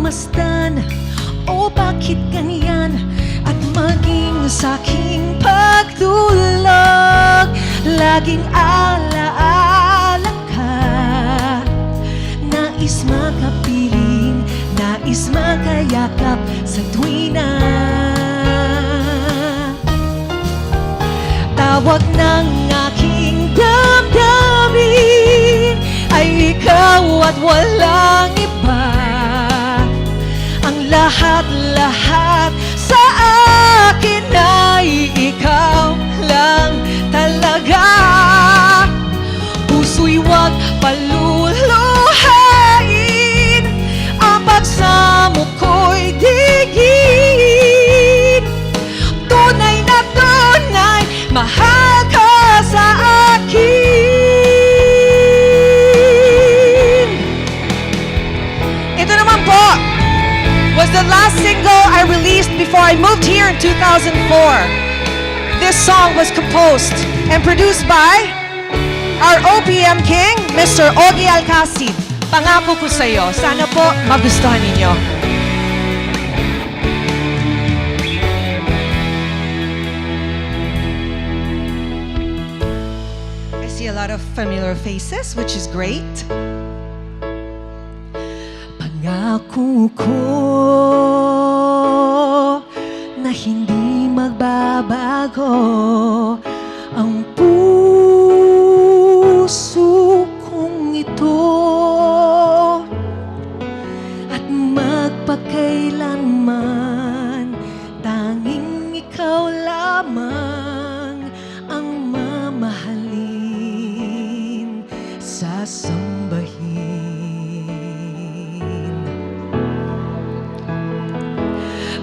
masdan o bakit ganyan, at maging sa'king pagtulog laging alaalang ka. Nais makapiling, nais makayakap sa tuwina. Tawag ng aking damdamin ay ikaw at walang iba. Ang lahat-lahat sa akin ay ikaw lang talaga. Puso'y huwag paluluhain, ang pagsamo ko'y digin. Tunay na tunay, mahal ka sa akin. Ito naman po was the last single I released before I moved here in 2004. This song was composed and produced by our OPM King, Mr. Ogie Alcacid. Pangako ko sa iyo, sana po magustuhan ninyo. I see a lot of familiar faces, which is great. Pangako ko na hindi magbabago ang puso kong ito, at magpakailanman tanging ikaw lamang ang mamahalin, sasambahin.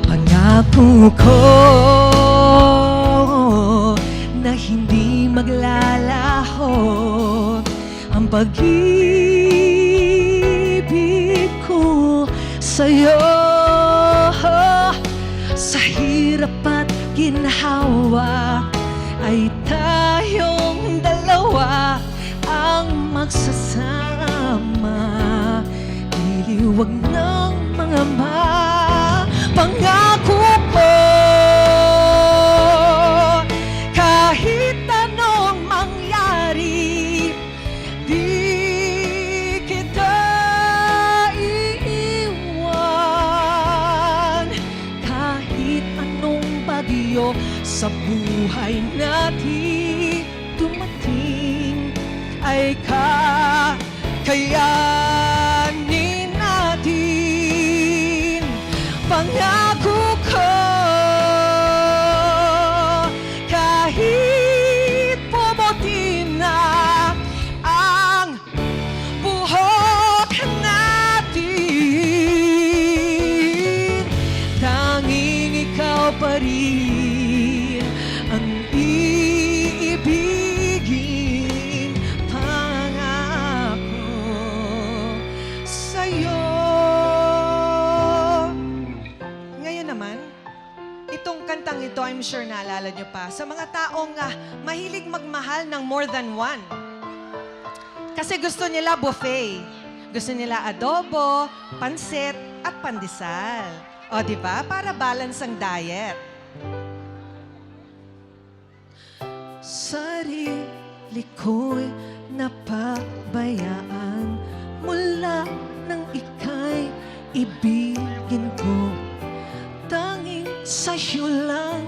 Pangako ko na hindi maglalaho ang pag-ibig ko sa'yo. Sa hirap at ginhawa ay tayong dalawa ang magsasama, iliwag ng mga pangako ko. Kahit anong mangyari, di kita iiwan. Kahit anong bagyo sa buhay natin dumating, ay kakayanin natin. Pangako ko, kahit pumuti na ang buhok natin, tanging ikaw pa rin ang iibigin. Pangako sa'yo. Ngayon naman, itong kantang ito, I'm sure naalala nyo pa, sa mga taong mahilig magmahal ng more than one. Kasi gusto nila buffet. Gusto nila adobo, pansit, at pandesal. O, di ba? Para balance ang diet. Sarili ko'y napabayaan mula nang ika'y ibigin ko. Tanging sa'yo lang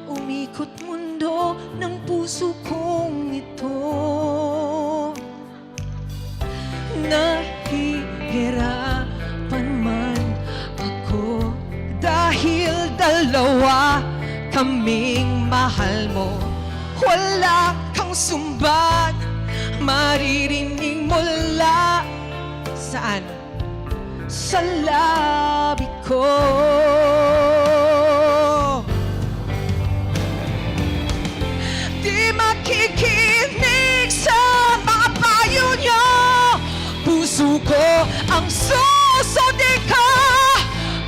umikot mundo ng puso kong ito. Nahihirapan man ako dahil dalawa kaming mahal mo. Wala kang sumbat maririnig mula saan? Sa labi ko. Di makikinig sa mga payo niyo. Puso ko ang susundin ko,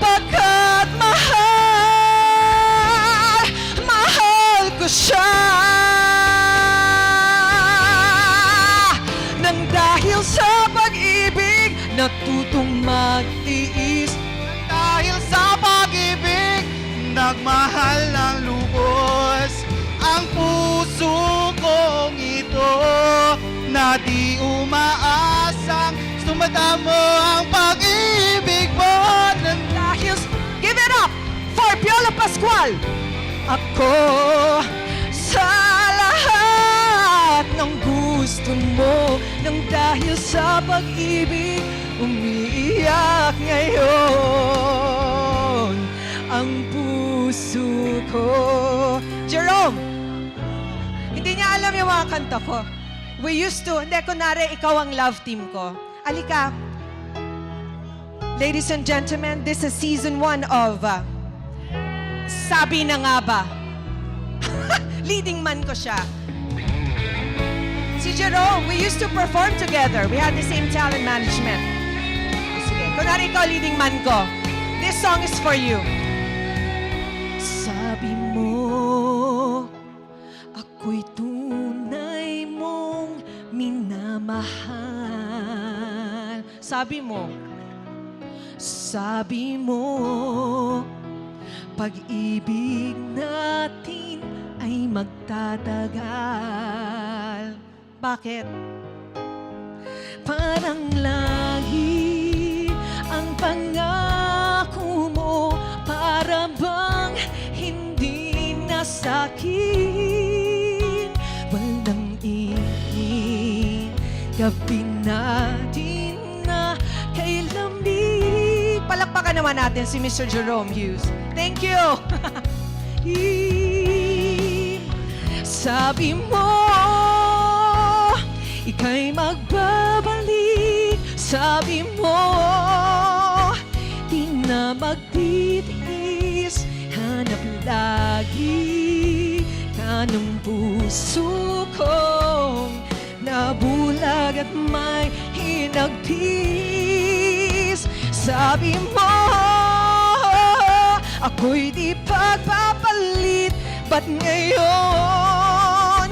pagkat mahal ko siya. Nang dahil sa pag-ibig natutong magtiis mahal ng lubos ang puso kong ito na di umaasang sumadamo ang pag-ibig mo. Dahil, give it up for Piolo Pascual. Ako sa lahat ng gusto mo, nang dahil sa pag-ibig umiiyak ngayon ang puso ko. Jerome, hindi niya alam yung mga kanta ko. We used to, hindi, kunwari, ikaw ang love team ko. Alika. Ladies and gentlemen, this is season 1 of Sabi na nga ba? Leading man ko siya. Si Jerome, we used to perform together. We had the same talent management. Sige, kunwari ikaw leading man ko. This song is for you. Sabi mo, ako'y tunay mong minamahal. Sabi mo, pag-ibig natin ay magtatagal. Bakit? Parang lagi ang pangako mo, para bang hindi nasakit. Walang ingin, gabi natin na kay lamig. Palakpakan naman natin si Mr. Jerome Hughes. Thank you! Sabi mo, ika'y magbabalik. Sabi mo, di na magtitiis. Hanap lagi ka ng puso kong nabulag at may hinagpis. Sabi mo, ako'y di pagpapalit. Ba't ngayon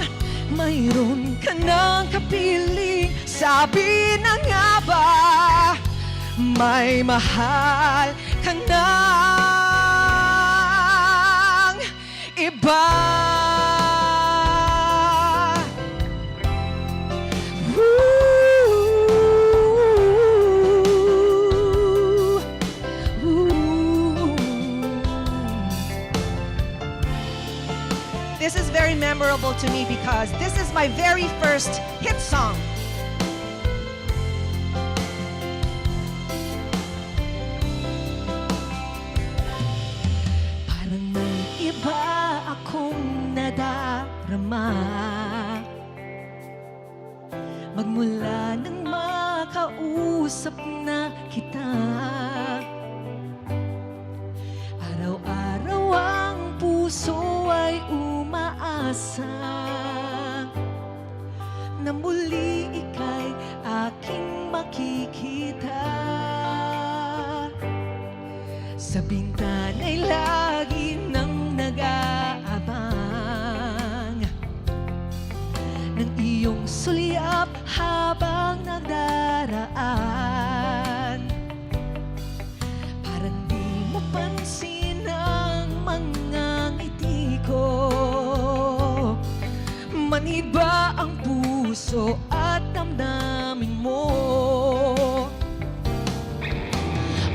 mayroon ka ng kapiling? Sabi na nga ba, may mahal ka ng iba? This is very memorable to me because this is my very first hit song. Parang may iba akong nadarama magmula nang makausap na kita. Araw-araw ang puso ay umaasa na muli ika'y aking makikita. Sa bintana'y lagi nang nag-aabang ng iyong sulyap habang nagdaraan. Parang di mo pansin ang mga ngiti ko. Manhid ba ang puso at damdamin mo?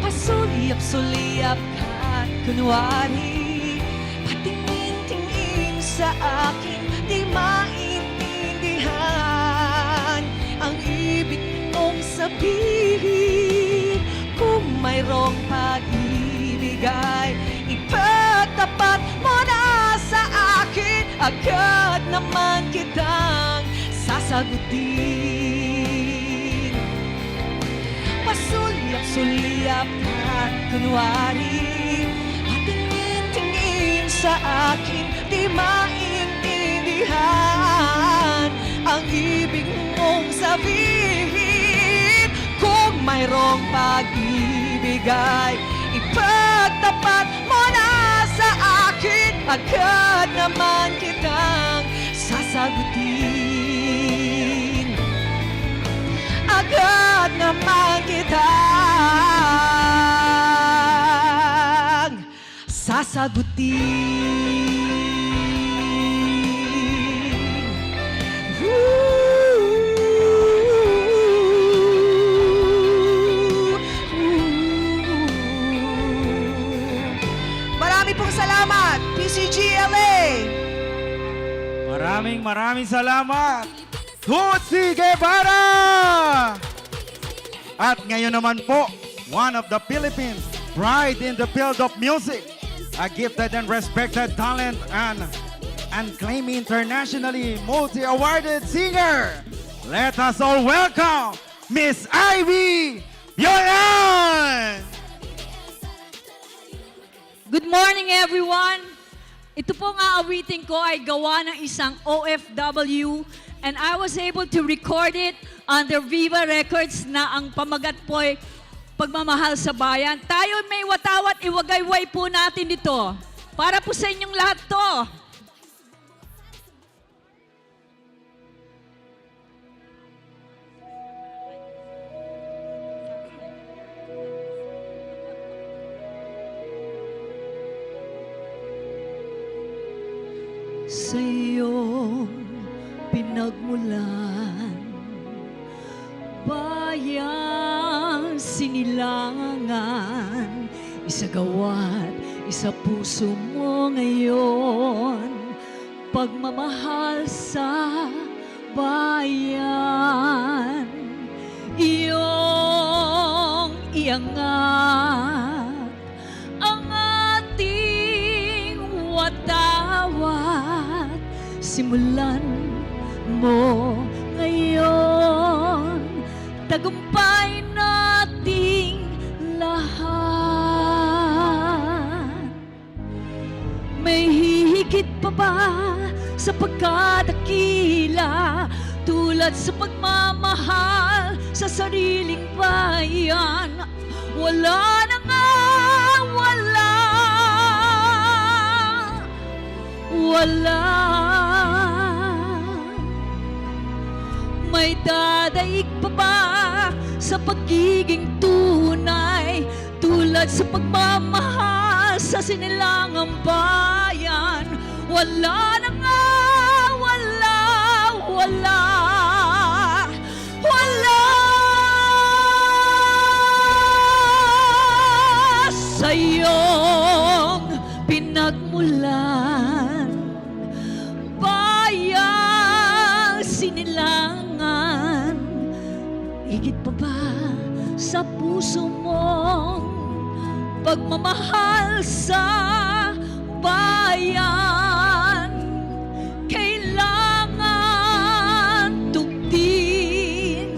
Pasulyap-sulyap ka at kunwari patingin-tingin sa akin, di maintindihan ang ibig mong sabihin. Kung mayroong pag-ibig ay ipagtapat mo na sa akin, agad naman kitang sasagutin. Pasulyap-sulyap at kunwari patingin-tingin sa akin, di maintindihan ang ibig mong sabihin. Kung mayroong pag-ibig ay ipagtapat mo na sa akin, agad naman kitang sasagutin. Agad naman kitang sasagutin. sasagutin. Marami pong salamat, PCGLA! Maraming salamat, Tutsi Guevara! At ngayon naman po, one of the Philippines' pride in the field of music, a gifted and respected talent and acclaimed internationally multi-awarded singer. Let us all welcome Miss Ivy Biolan! Good morning, everyone! Ito pong aawitin ko ay gawa ng isang OFW and I was able to record it under Viva Records na ang pamagat po ay pagmamahal sa bayan. Tayo may watawat, iwagayway po natin dito. Para po sa inyong lahat to. Sa iyong pinagmulan, bayang sinilangan, isagawa't isa puso mo ngayon, pagmamahal sa bayan, iyong iangat ang ating watawat, simulan mo ngayon, tagumpay nating lahat. May hihigit pa ba sa pagkadakila, tulad sa pagmamahal sa sariling bayan? Wala na nga, wala. May dadaig pa ba sa pagiging tunay, tulad sa pagmamahal sa sinilangang bayan? Wala na nga, wala. Sa iyong pinagmulan, bayang sinilangan, higit pa ba sa puso mong pagmamahal sa bayan? Kailangan tugtin,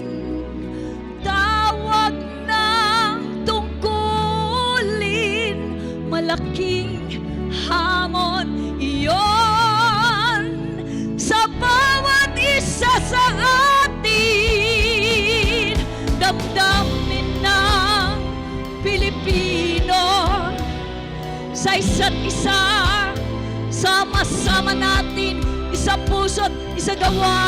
tawag ng tungkulin, malaking hamon iyon sa bawat isa sa atin. Damdamin ng Pilipino sa isa't isa, sama-sama natin, isa puso't isa gawa.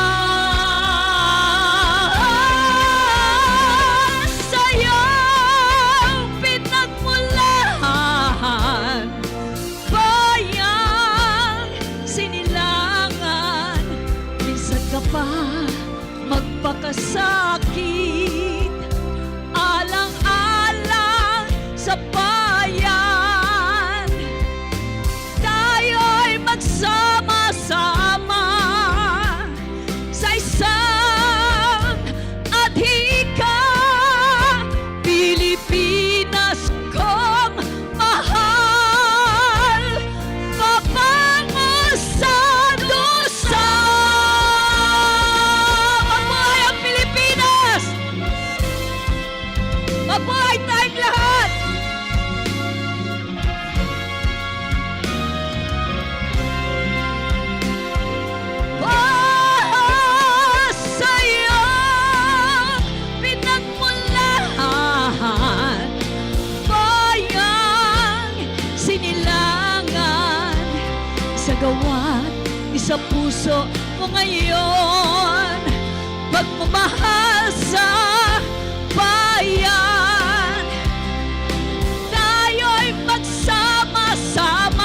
Sa'yong pinagmulan, bayang sinilangan, minsan ka pa magpakasakit, alang-alang sa bayan. Tayo'y magsama-sama sa isang adhika, Pilipinas kong mahal, papango sa dusa. Mabuhay ang Pilipinas! Mabuhay tayong lahat! Sa'yo pinagmulan, bayang sinilangan, isa gawa't isa puso mo ngayon, pagmamahal sa bayan. Tayo'y magsama-sama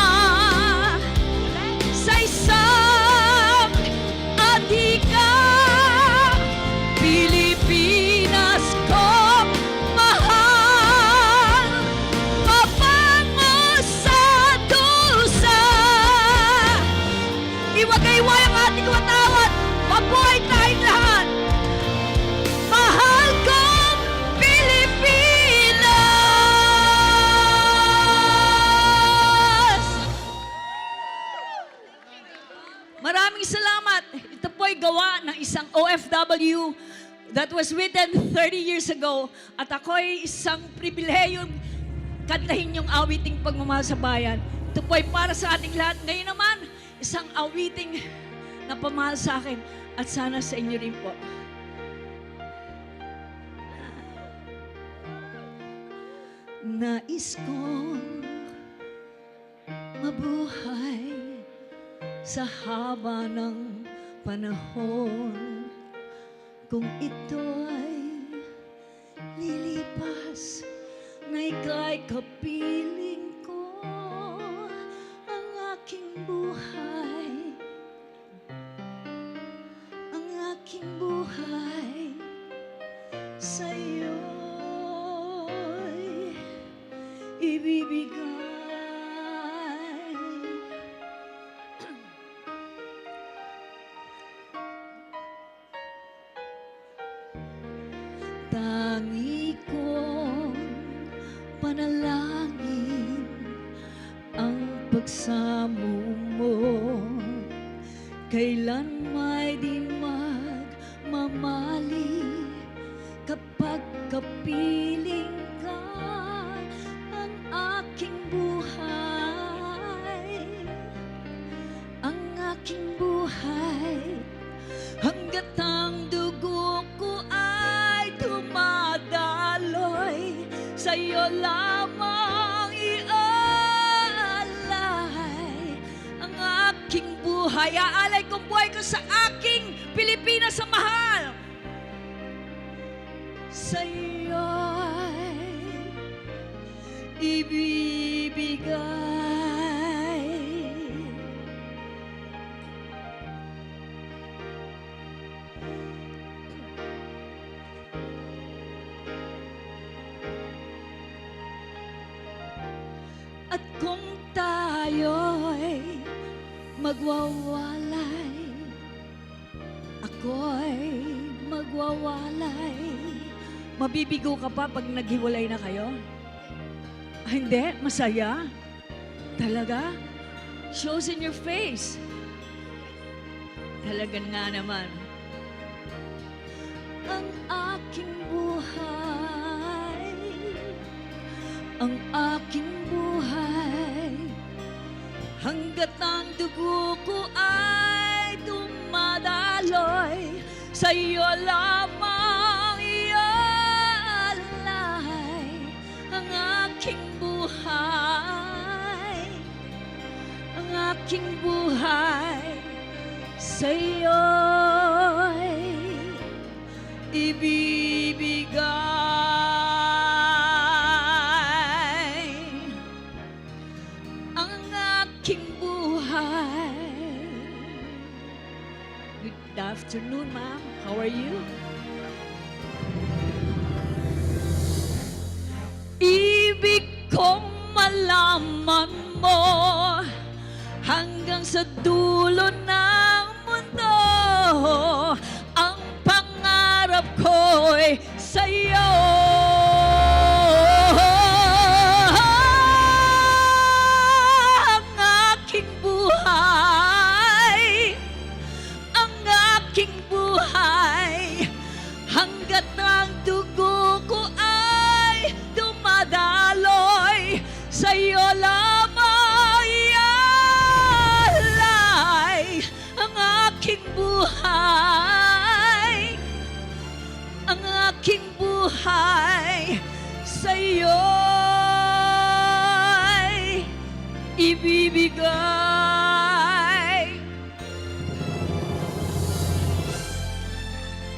OFW that was written 30 years ago. At ako'y isang pribilehiyong kantahin yung awiting pagmamahal sa bayan. Ito po ay para sa ating lahat. Ngayon naman, isang awiting na pamahal sa akin at sana sa inyo rin po. Nais kong mabuhay sa haba ng panahon. Kung ito'y lilipas, na ika'y kapiling ko. Ang aking buhay, ang aking buhay sa'yo'y ibibigay. Tangi kong panalangin ang pagsamo mo, kailan may di magmamali kapag kapiling ka. Ang aking buhay, ang aking buhay, hanggat ang dugo ko ay dumadaloy, sa'yo lamang iaalay ang aking buhay. Aalay kong buhay ko sa aking Pilipinas sa mahal. Sa'yo'y ibibigay. At kung tayo'y magwawalay, ako'y magwawalay. Mabibigo ka pa pag naghiwalay na kayo? Ah, hindi? Masaya? Talaga? Shows in your face. Talagang nga naman. Ang aking buhay, ang aking buhay, hanggat ang dugo ko ay dumadaloy, sa'yo lamang iaalay ang aking buhay, ang aking buhay, sa'yo'y ibibigay ang aking buhay. Good afternoon, ma'am. How are you? Ibig kong malaman mo hanggang sa dulo ng mundo. Ang pangarap ko'y sa'yo. Ang aking buhay, ang aking buhay, hanggat ang dugo ko ay dumadaloy, sa'yo lamang iaalay ang aking buhay, ang aking buhay, sa'yo'y ibibigay.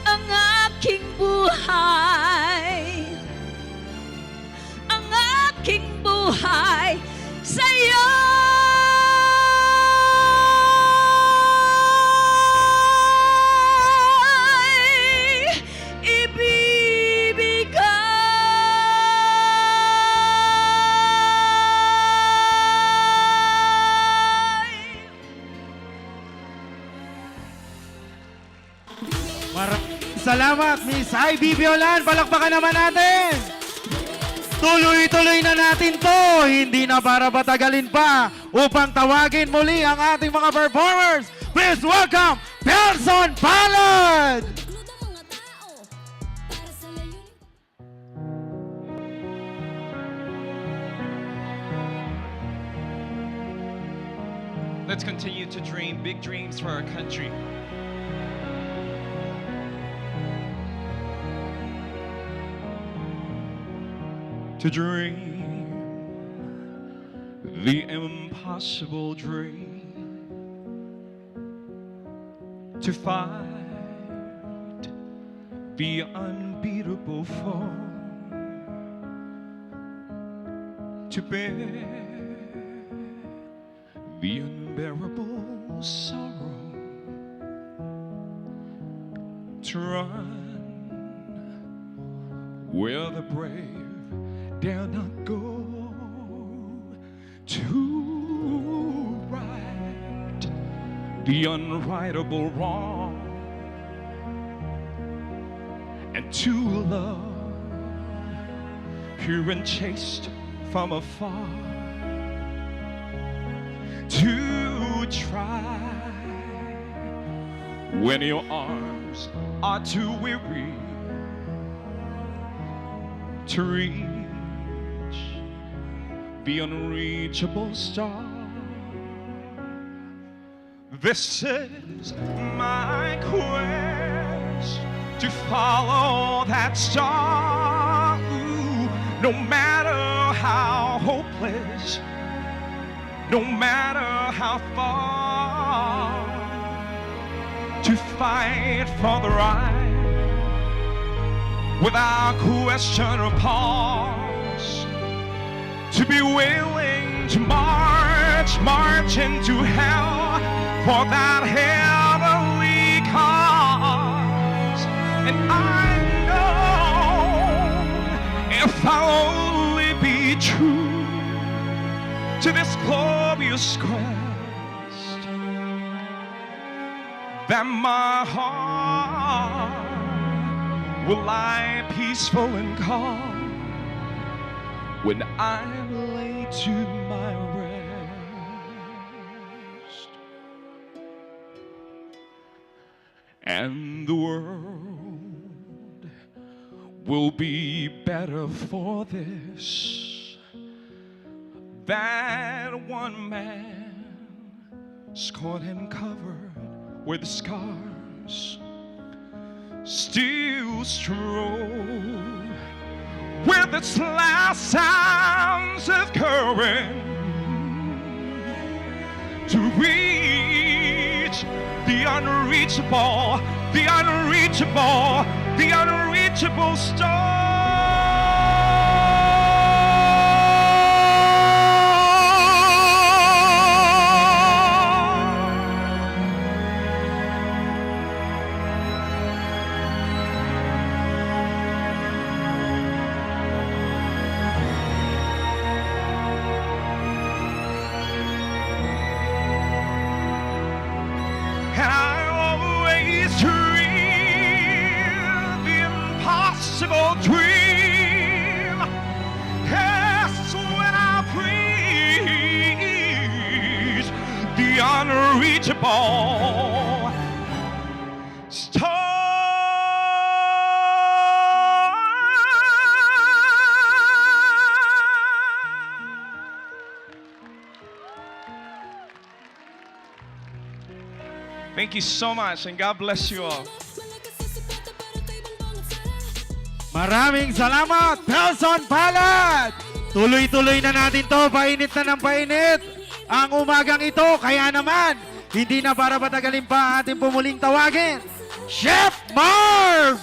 Ang aking buhay, ang aking buhay, sa'yo. Salamat, Miss Ivy Violan. Palakpakan naman natin. Tuloy-tuloy na natin to. Hindi na para batagalin pa upang tawagin muli ang ating mga performers. Please welcome Person Palad! Let's continue to dream big dreams for our country. To dream the impossible dream, to fight the unbeatable foe, to bear the unbearable sorrow, to run where the brave dare not go, to right the unrightable wrong, and to love pure and chaste from afar, to try when your arms are too weary to reach the unreachable star. This is my quest, to follow that star. Ooh, no matter how hopeless, no matter how far, to fight for the right without question or pause, to be willing to march into hell for that heavenly cause. And I know if I'll only be true to this glorious quest, that my heart will lie peaceful and calm when I'm laid to my rest, and the world will be better for this. That one man scorned and covered with scars still strove with its last sounds of courage to reach the unreachable, the unreachable, the unreachable star. Dream, yes, when I preach the unreachable star. Thank you so much, and God bless you all. Maraming salamat, Pelson Palad! Tuloy-tuloy na natin to, painit na ng painit ang umagang ito. Kaya naman, hindi na para patagalin pa ating pumuling tawagin, Chef Marv!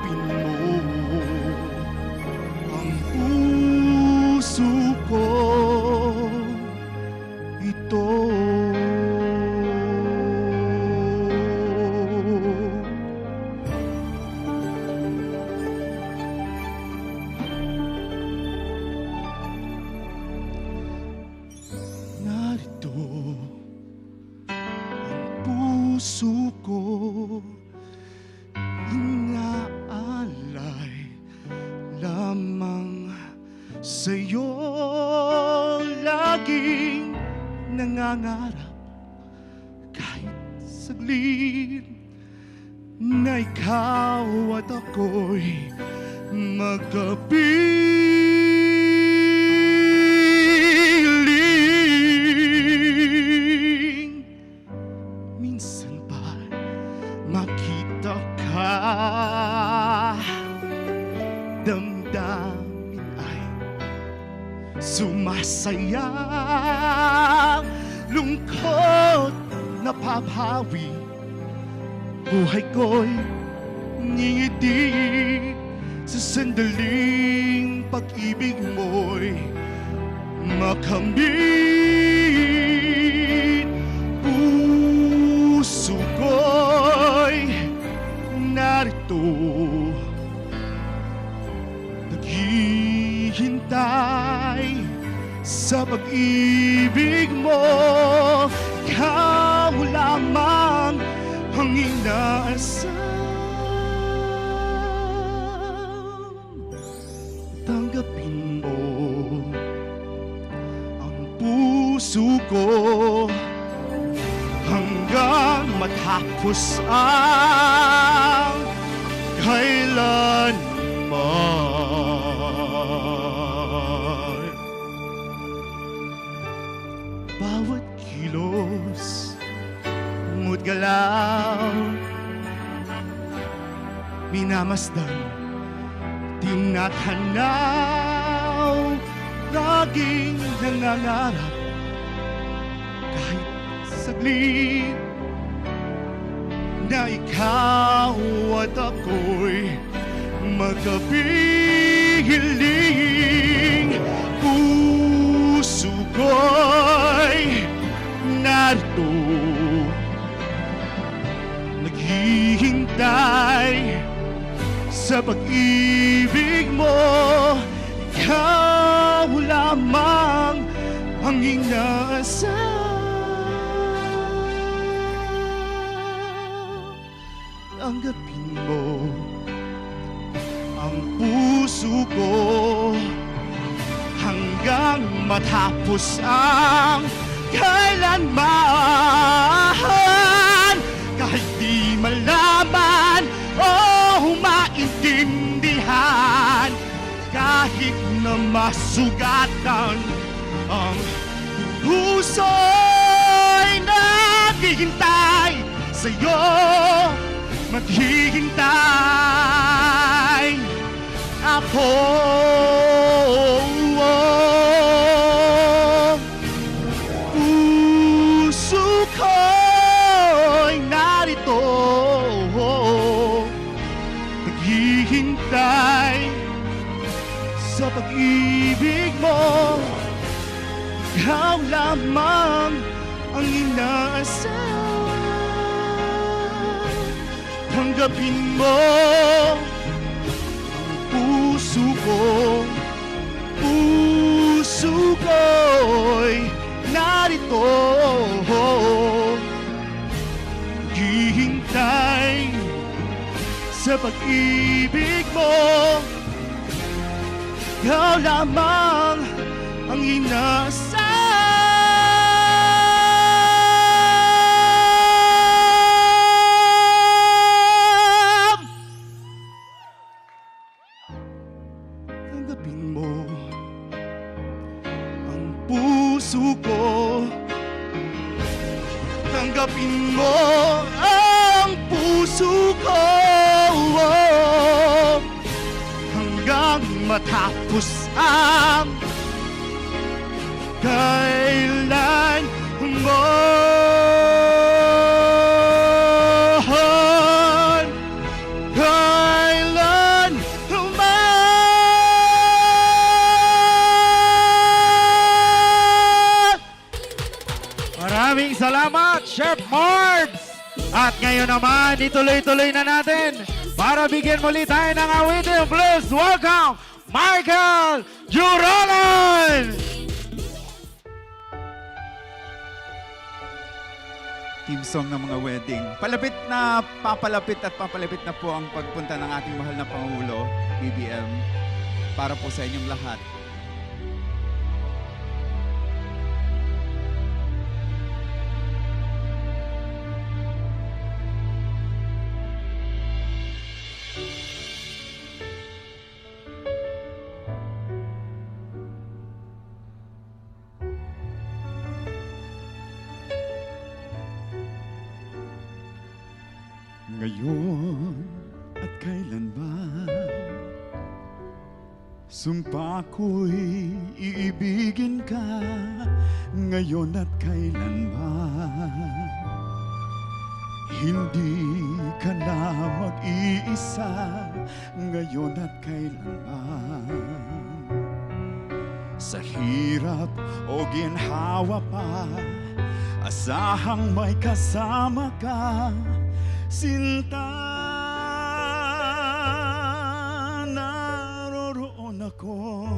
Tanggapin mo ang puso ko ito. Narito ang puso ko, inaalay lamang sa'yo, laging nangangarap kahit saglit na ikaw at ako'y magkapiling. Minsan pa makita ka, damdamin ay sumasaya, lungkot napapawi, buhay ko'y ngingiti sa sandaling pag-ibig mo'y makamit. Puso ko'y narito, naghihintay sa pag-ibig mo. Ikaw lamang ang inaasam. Tanggapin mo ang puso ko hanggang matapos ang kailanman. Bawat kilos mo't galaw, minamasdan, tinatanaw, laging nangangarap kahit saglit na ikaw at ako'y magkapiling. Puso ko'y narito, naghihintay sa pag-ibig mo. Ikaw lamang ang inaasam. Tanggapin mo ang puso ko hanggang matapos ang kailanman. Kahit di malaman o maintindihan, kahit na masugatan ang puso'y naghihintay sa'yo, maghihintay ako. Puso ko'y narito, naghihintay sa pag-ibig mo. Ikaw lamang ang inaasam. Tanggapin mo ang puso ko. Puso ko'y narito, naghihintay sa pag-ibig mo. Ikaw lamang ang inaasam. Tanggapin mo ang puso ko. Tanggapin mo ang puso ko hanggang matapos ang kailanman. Kailanman. salamat, Chef Marbs! At ngayon naman, ituloy-tuloy na natin para bigyan muli tayo ng awiting blues. Welcome, Michael Jurolan! Team song ng mga wedding. Papalapit na po ang pagpunta ng ating mahal na Pangulo, BBM, para po sa inyong lahat. Ngayon at kailanman, sumpa ko'y iibigin ka. Ngayon at kailanman, hindi ka na mag-iisa. Ngayon at kailanman, sa hirap o ginhawa pa, asahang may kasama ka. Sinta, naroroon ako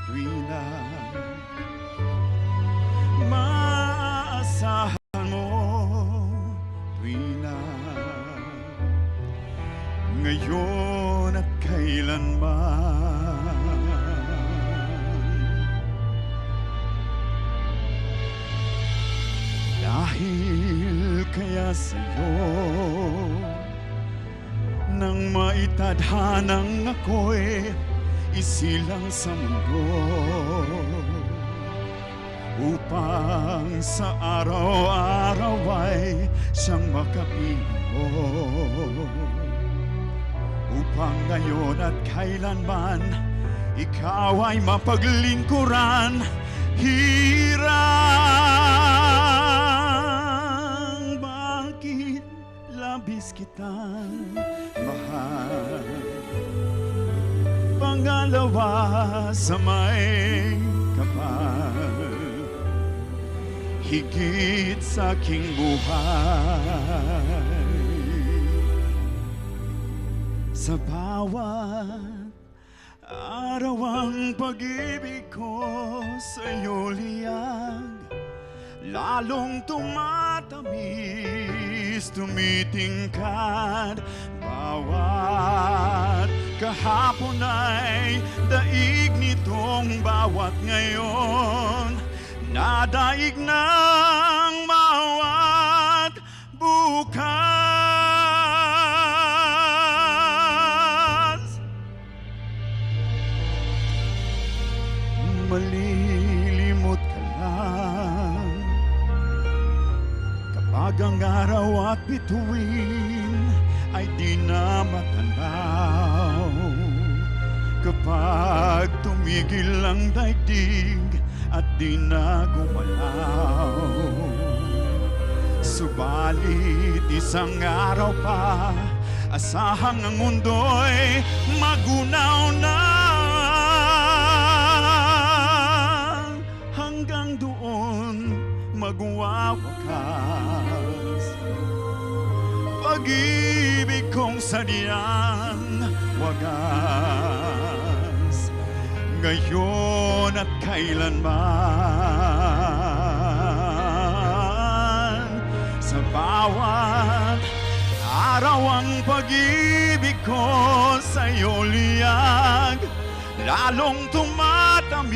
tuwing na maaasahan mo, tuwing na ngayon at kailanman. Dahil kaya sa'yo nang maitadhanang ako'y isilang sa mundo, upang sa araw-araw ay siyang makapiling mo, upang ngayon at kailanman ikaw ay mapaglingkuran. Hirang bakit labis kitang mahal, pangalawa sa may kapal, higit sa aking buhay. Sa bawat araw ang pag-ibig ko sa'yo liyag, lalong tumatamis, tumitingkad. Bawat kahapon ay daig nitong bawat ngayon, nadaig ng bawat bukas. Malilimot ka lang kapag ang araw at bituin ay di na matanaw, kapag tumigil ang daigdig at di na gumalaw. Subalit isang araw pa, asahang ang mundo'y magunaw na. Hanggang doon magwawakas pag-ibig kong sadyang wagas, ngayon at kailanman. Sa bawat araw ang pag-ibig ko sa'yo liyag, lalong tumatamis,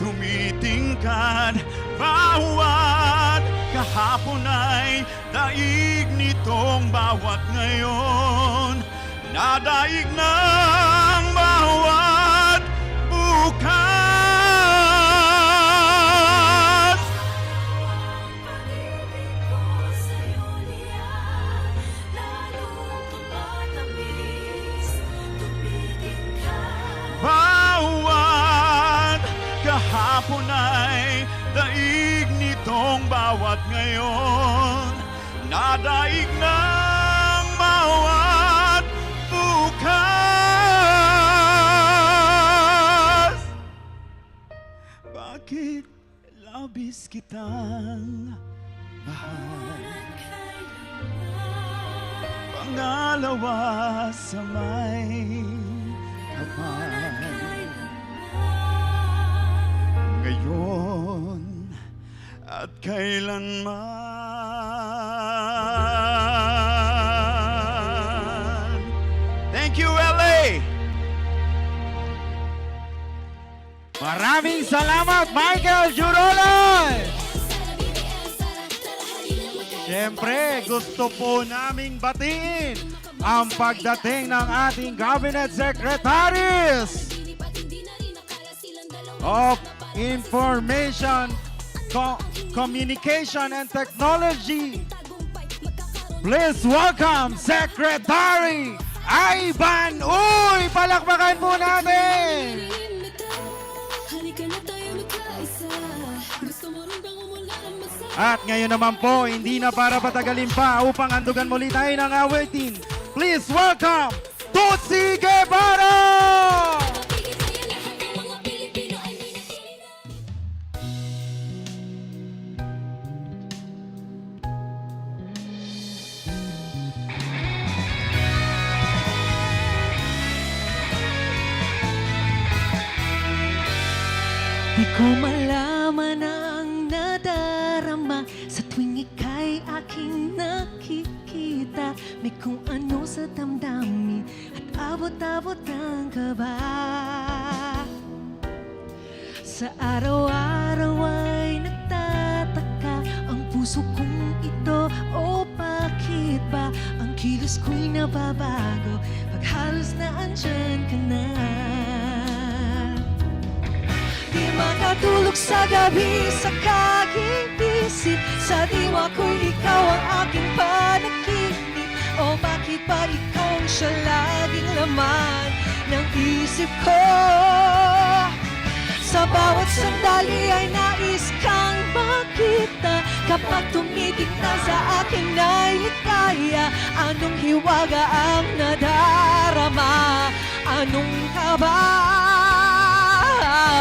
tumitingkad. Bawat kahapon ay daig nitong bawat ngayon, nadaig ng bawat bukas. Pag-ibig ko sa'yo liyan, lalong tumatamis, tumitingkad. Bawat kahapon ay daig nitong bawat ngayon, nadaig ng bawat bukas. Bakit labis kita kitang mahal. Pangalawa sa may kapal. Ngayon at kailanman. Thank you, LA! Maraming salamat, Michael Juroloy! Siyempre, gusto po naming batiin ang pagdating ng ating Cabinet Secretaries of Information, Communication and Technology. Please welcome Secretary Ivan Uy! Palakpakan po natin! At ngayon naman po, hindi na para patagalin pa upang andugan muli tayo ng awitin. Please welcome Tutsi Guevara! Di ko malaman ang nadarama sa tuwing ika'y aking nakikita. May kung ano sa damdamin at abot-abot ang kaba. Sa araw-araw ay nagtataka ang puso kong ito. O bakit ba ang kilos ko'y nababago pag halos na andyan ka na? Di makatulog sa gabi sa kagigisip. Sa diwa ko'y ikaw ang aking panaginip. O bakit ba ikaw ang siya laging laman ng isip ko? Sa bawat sandali ay nais kang makita. Kapag tumitig na sa akin ay ligaya. Anong hiwaga ang nadarama? Anong kaba?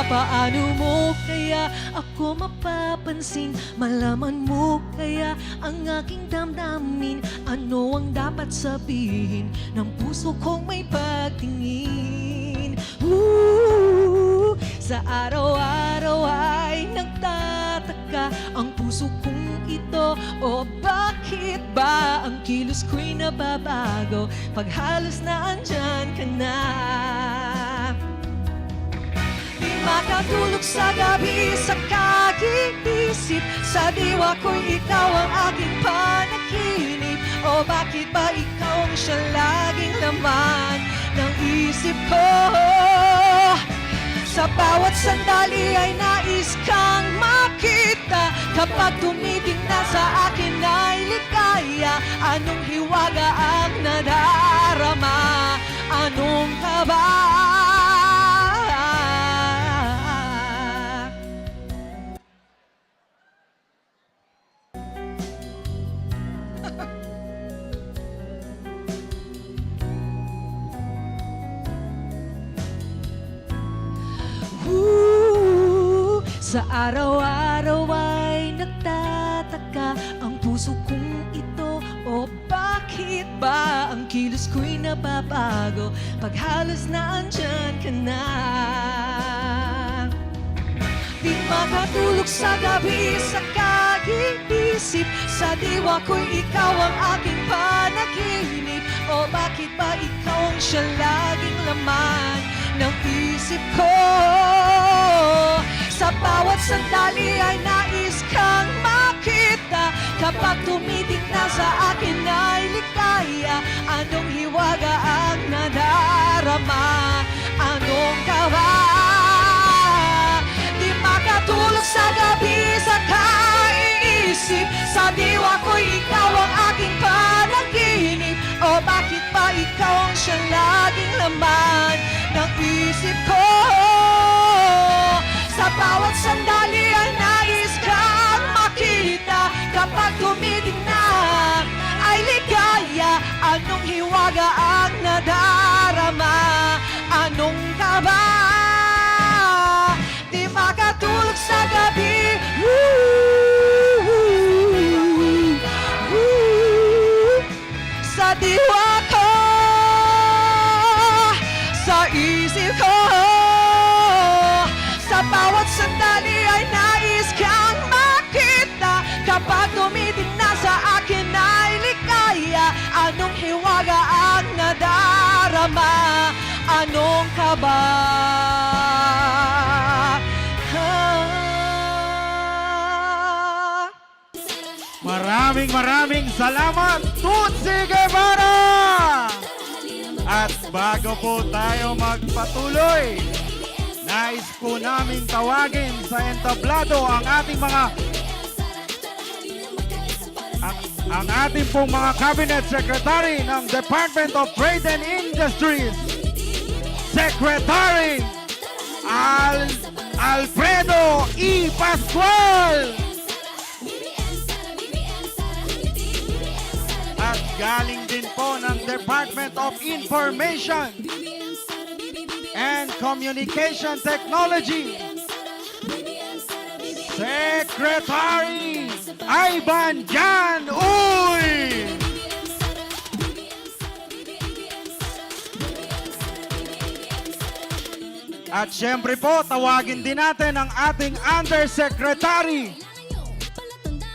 Paano mo kaya ako mapapansin? Malaman mo kaya ang aking damdamin? Ano ang dapat sabihin ng puso kong may pagtingin? Sa araw-araw ay nagtataka ang puso kong ito. O bakit ba ang kilos ko'y nababago pag halos na andyan ka na? Makatulog sa gabi sa kagigisip. Sa diwa ko'y ikaw ang aking panaginip. O bakit ba ikaw ang siya laging laman ng isip ko? Sa bawat sandali ay nais kang makita. Kapag tumiting na sa akin ay ligaya. Anong hiwaga ang nadarama? Anong kaba? Sa araw-araw ay nagtataka ang puso kong ito. O bakit ba ang kilos ko'y nababago pag halos na andyan ka na? Di makatulog sa gabi sa kagigisip. Sa diwa ko'y ikaw ang aking panaginip. O bakit ba ikaw ang siya laging laman ng isip ko? Sa bawat sandali ay nais kang makita. Kapag tumitig na sa akin ay ligaya. Anong hiwaga ang nadarama? Anong kaba? Di makatulog sa gabi sa kaiisip. Sa diwa ko'y ikaw ang aking panaginip. O bakit ba ikaw ang siya laging laman ng isip ko? Sa bawat sandali ay nais kang makita. Kapag tumitig na ay ligaya. Anong hiwaga ang nadarama? Anong kaba? Di makatulog sa gabi. iyong kaba. Maraming salamat, Tutsi Guevara! At bago po tayo magpatuloy, nais po naming tawagin sa entablado ang ating pong mga Cabinet Secretary ng Department of Trade and Industries, Secretary Alfredo E. Pascual. At galing din po ng Department of Information and Communication Technology, Secretary Ivan Jan Uy! At syempre po, tawagin din natin ang ating Undersecretary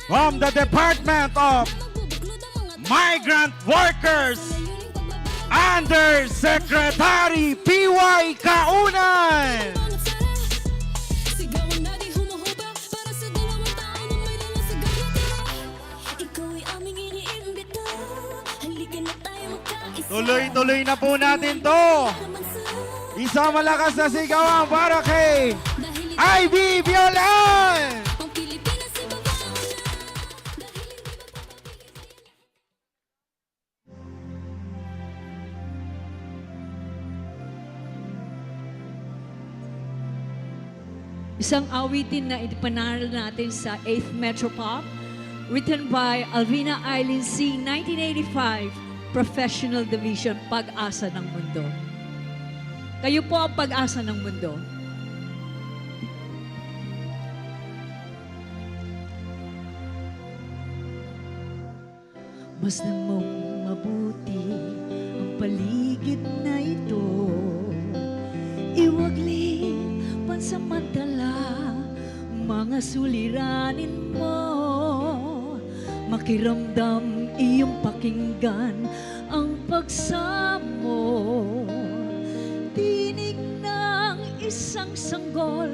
from the Department of Migrant Workers, Undersecretary P.Y. Kaunan. Tuloy-tuloy na po natin to. Isang malakas na sigawan para kay Ivy Violan. Isang awitin na ipanalo natin sa 8th Metro Pop, written by Alvina Eileen C. 1985, Professional Division, Pag-asa ng Mundo. Kayo po ang pag-asa ng mundo. Masdan mong mabuti ang paligid na ito. Iwagli pansamantala mga suliranin mo. Makiramdam iyong pakinggan ang pagsamo. Tinig ng isang sanggol,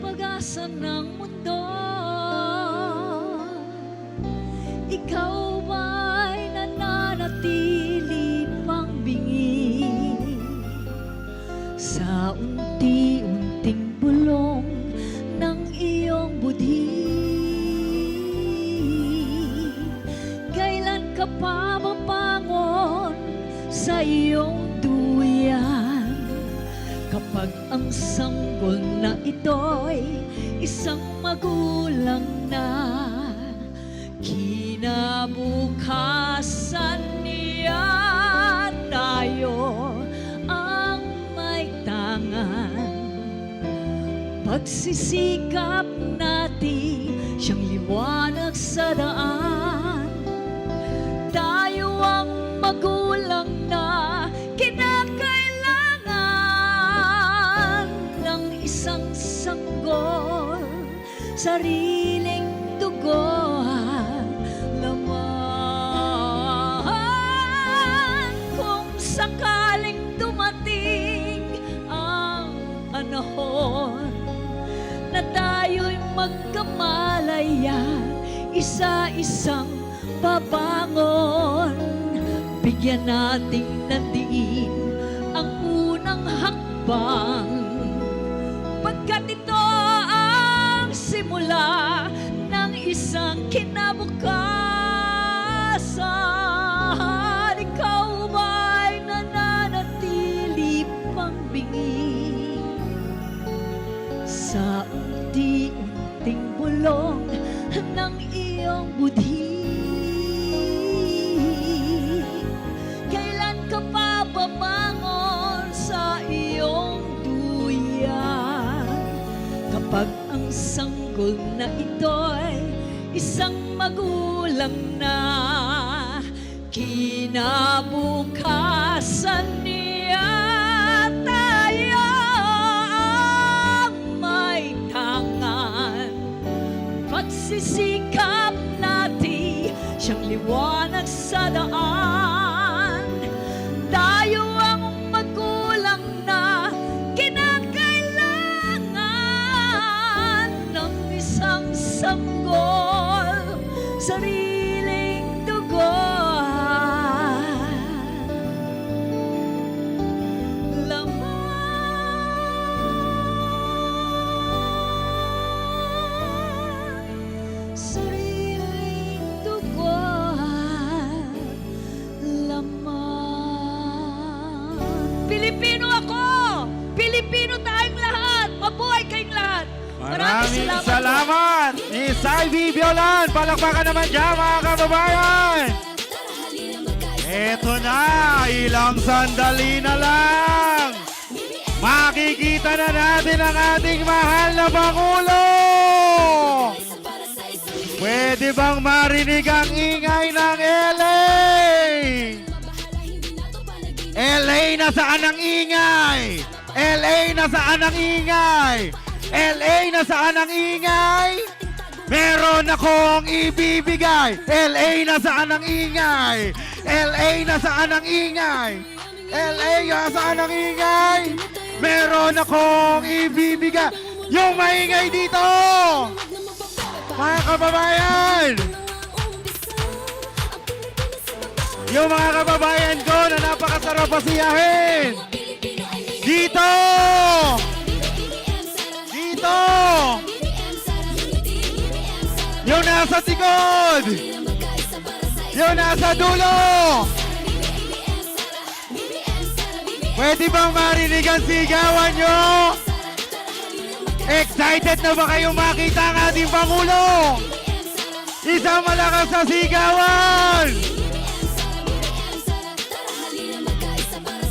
pag-asa ng mundo. Ikaw ba'y nananatili pang bingi sa unti-unting bulong ng iyong budhi? Kailan ka pa mabangon sa iyong duyan kapag ang sanggol na ito'y isang magulang na? Kinabukasan niya tayo ang may tangan. Pagsisikap natin siyang liwanag sa daan. Tayo ang magulang na kinakailangan ng isang sanggol, sariling dugo. Sakaling dumating ang panahon na tayo'y magkamalaya, isa-isang babangon. Bigyan nating nandiin ang unang hakbang, pagkat ito ang simula ng isang kinabukasan. Ikaw ba'y nananatili pang bingi sa unti-unting bulong ng iyong budhi? Kailan ka pa babangon sa iyong duyan kapag ang sanggol na ito'y isang magulang na? Kinabukasan niya tayo ang may tangan. Pagsisikap natin siyang liwanag sa daan. Tayo ang magulang na Filipino ako! Filipino tayong lahat! Mabuhay kayong lahat! Maraming po. salamat! Miss Ivy Violan, palakpakan naman dyan mga kababayan! Eto na, ilang sandali na lang! Makikita na natin ang ating mahal na Pangulo! Pwede bang marinig ang ingay ng LA? LA, nasaan ang ingay? LA, nasaan ang ingay? LA, nasaan ang ingay? Meron akong ibibigay. LA, nasaan ang ingay? LA, nasaan ang ingay? LA, nasaan ang ingay? Meron akong ibibigay. Yung maingay dito! Mga kababayan! Yung mga kababayan ko na napakasarap pasiyahin! Dito! Dito! Yung nasa tikod! Yung nasa dulo! Pwede bang marinig ang sigawan nyo? Excited na ba kayong makita ang ating Pangulo? Isang malakas na sigawan!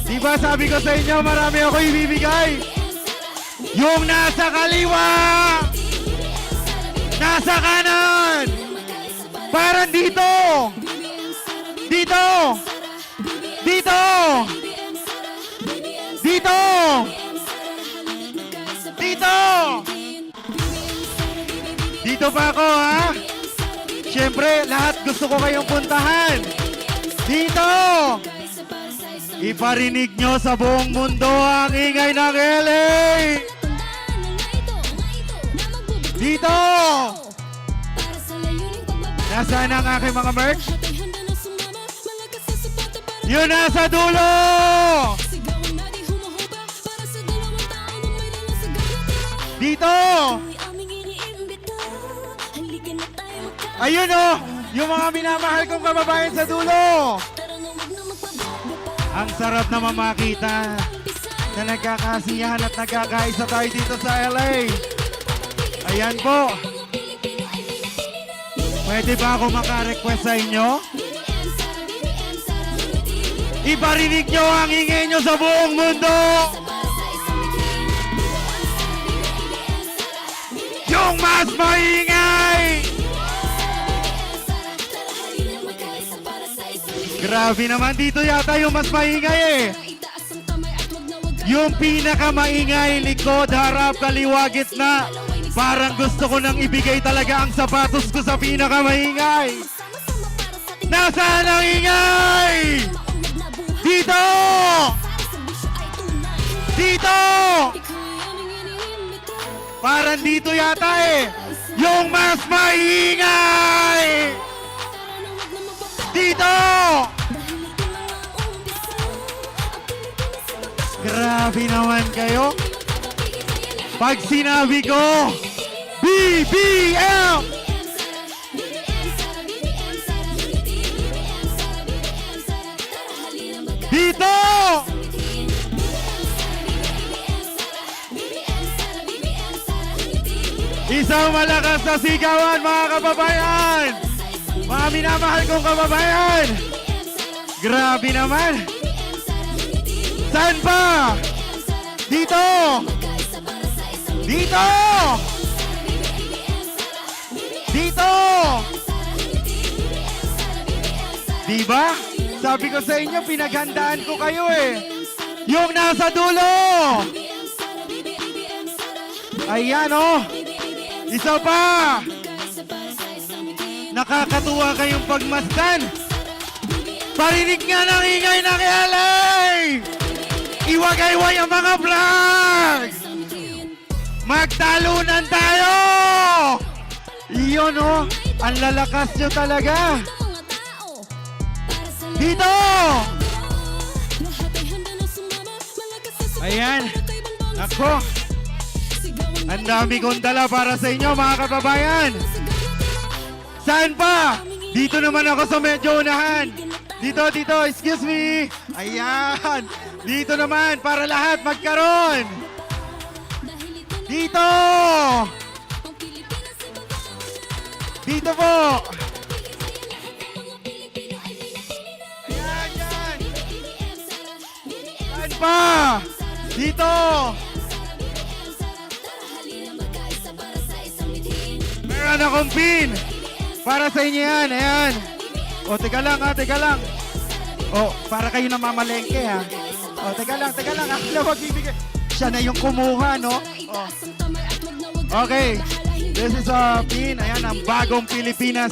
Diba sabi ko sa inyo, marami ako ibibigay? Yung nasa kaliwa! Nasa kanan! Parang dito! Dito! Dito! Dito! Dito! Dito pa ako, ha? Siyempre, lahat gusto ko kayong puntahan. Dito! Iparinig nyo sa buong mundo ang ingay ng LA! Dito! Nasaan ang aking mga merch? Yun nasa dulo! Dito! Ayun oh! Yung mga minamahal kong kababayan sa dulo! Ang sarap na mamakita na nagkakasiyahan at nagkakaisa tayo dito sa LA. Ayan po. Pwede ba ako maka-request sa inyo? Iparinig nyo ang ingay nyo sa buong mundo! Yung mas maingay! Grabe naman, dito yata yung mas maingay eh. Yung pinakamaingay, likod, harap, kaliwa, gitna. Parang gusto ko nang ibigay talaga ang sapatos ko sa pinakamaingay. Nasaan ang ingay? Dito! Dito! Parang dito yata eh. Yung mas maingay! Dito! Grabe naman kayo. Pag sinabi ko, BBM! Dito! Isang malakas na sigawan, mga kababayan! Mga minamahal kong kababayan! Grabe naman! Saan pa? Dito! Dito! Dito! Diba? Sabi ko sa inyo, pinaghandaan ko kayo eh. Yung nasa dulo! Ayan oh! Isa pa! Nakakatuwa kayong pagmasdan. Parinig nga ng ingay ng LA! Iwagayway ang mga vlogs! Magtalunan tayo! Iyon oh, ang lalakas nyo talaga. Dito! Ayan. Ako. Ang dami kong dala para sa inyo mga kababayan. Saan pa? Dito naman ako sa medyo unahan. Dito, excuse me. Ayan. Dito naman, para lahat magkaroon. Dito! Dito po! Ayan, yan! Saan pa? Dito! Meron akong pin! Para sa inyo yan, ayan! O, teka lang ha, teka lang! O, para kayo namamalengke ha! O, teka lang, akala magbibigay! Siya na yung kumuha, no? O. Okay, this is a pin. Ayan, ang bagong Pilipinas.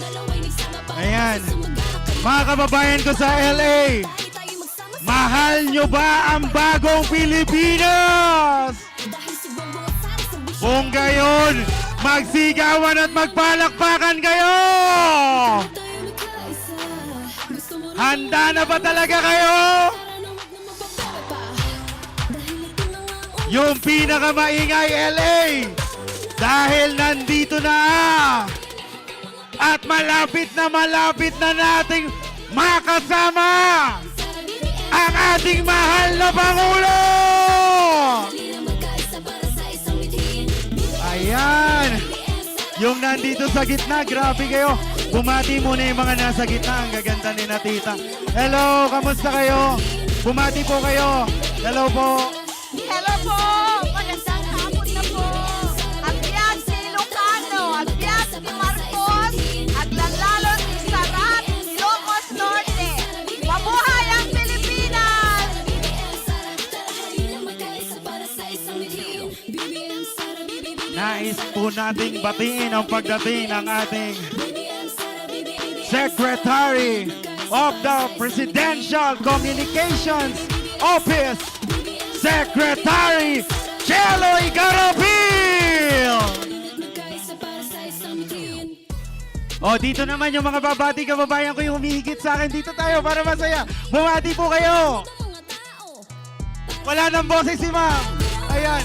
Ayan. Mga kababayan ko sa LA, mahal nyo ba ang bagong Pilipinas? Kung gayon, magsigawan at magpalakpakan kayo! Handa na ba talaga kayo? Yung pinakamaingay LA dahil nandito na at malapit na nating makasama ang ating mahal na Pangulo! Ayan! Yung nandito sa gitna, grabe kayo. Bumati muna yung mga nasa gitna. Ang gaganda ni na tita. Hello, kamusta kayo? Bumati po kayo. Hello po. Hello po! Magandang hapon na po! Agbyag si Ilocano, agbyag si Marcos, at lalalo si Sarat, Ilocos Norte. Mabuhay ang Pilipinas! Nais po nating batiin ang pagdating ng ating Secretary of the Presidential Communications Office, Secretary Cheloy Garapil! O, dito naman yung mga babati kababayan ko yung humihigit sa akin. Dito tayo para masaya. Bumati po kayo! Wala nang boses si ma'am. Ayan.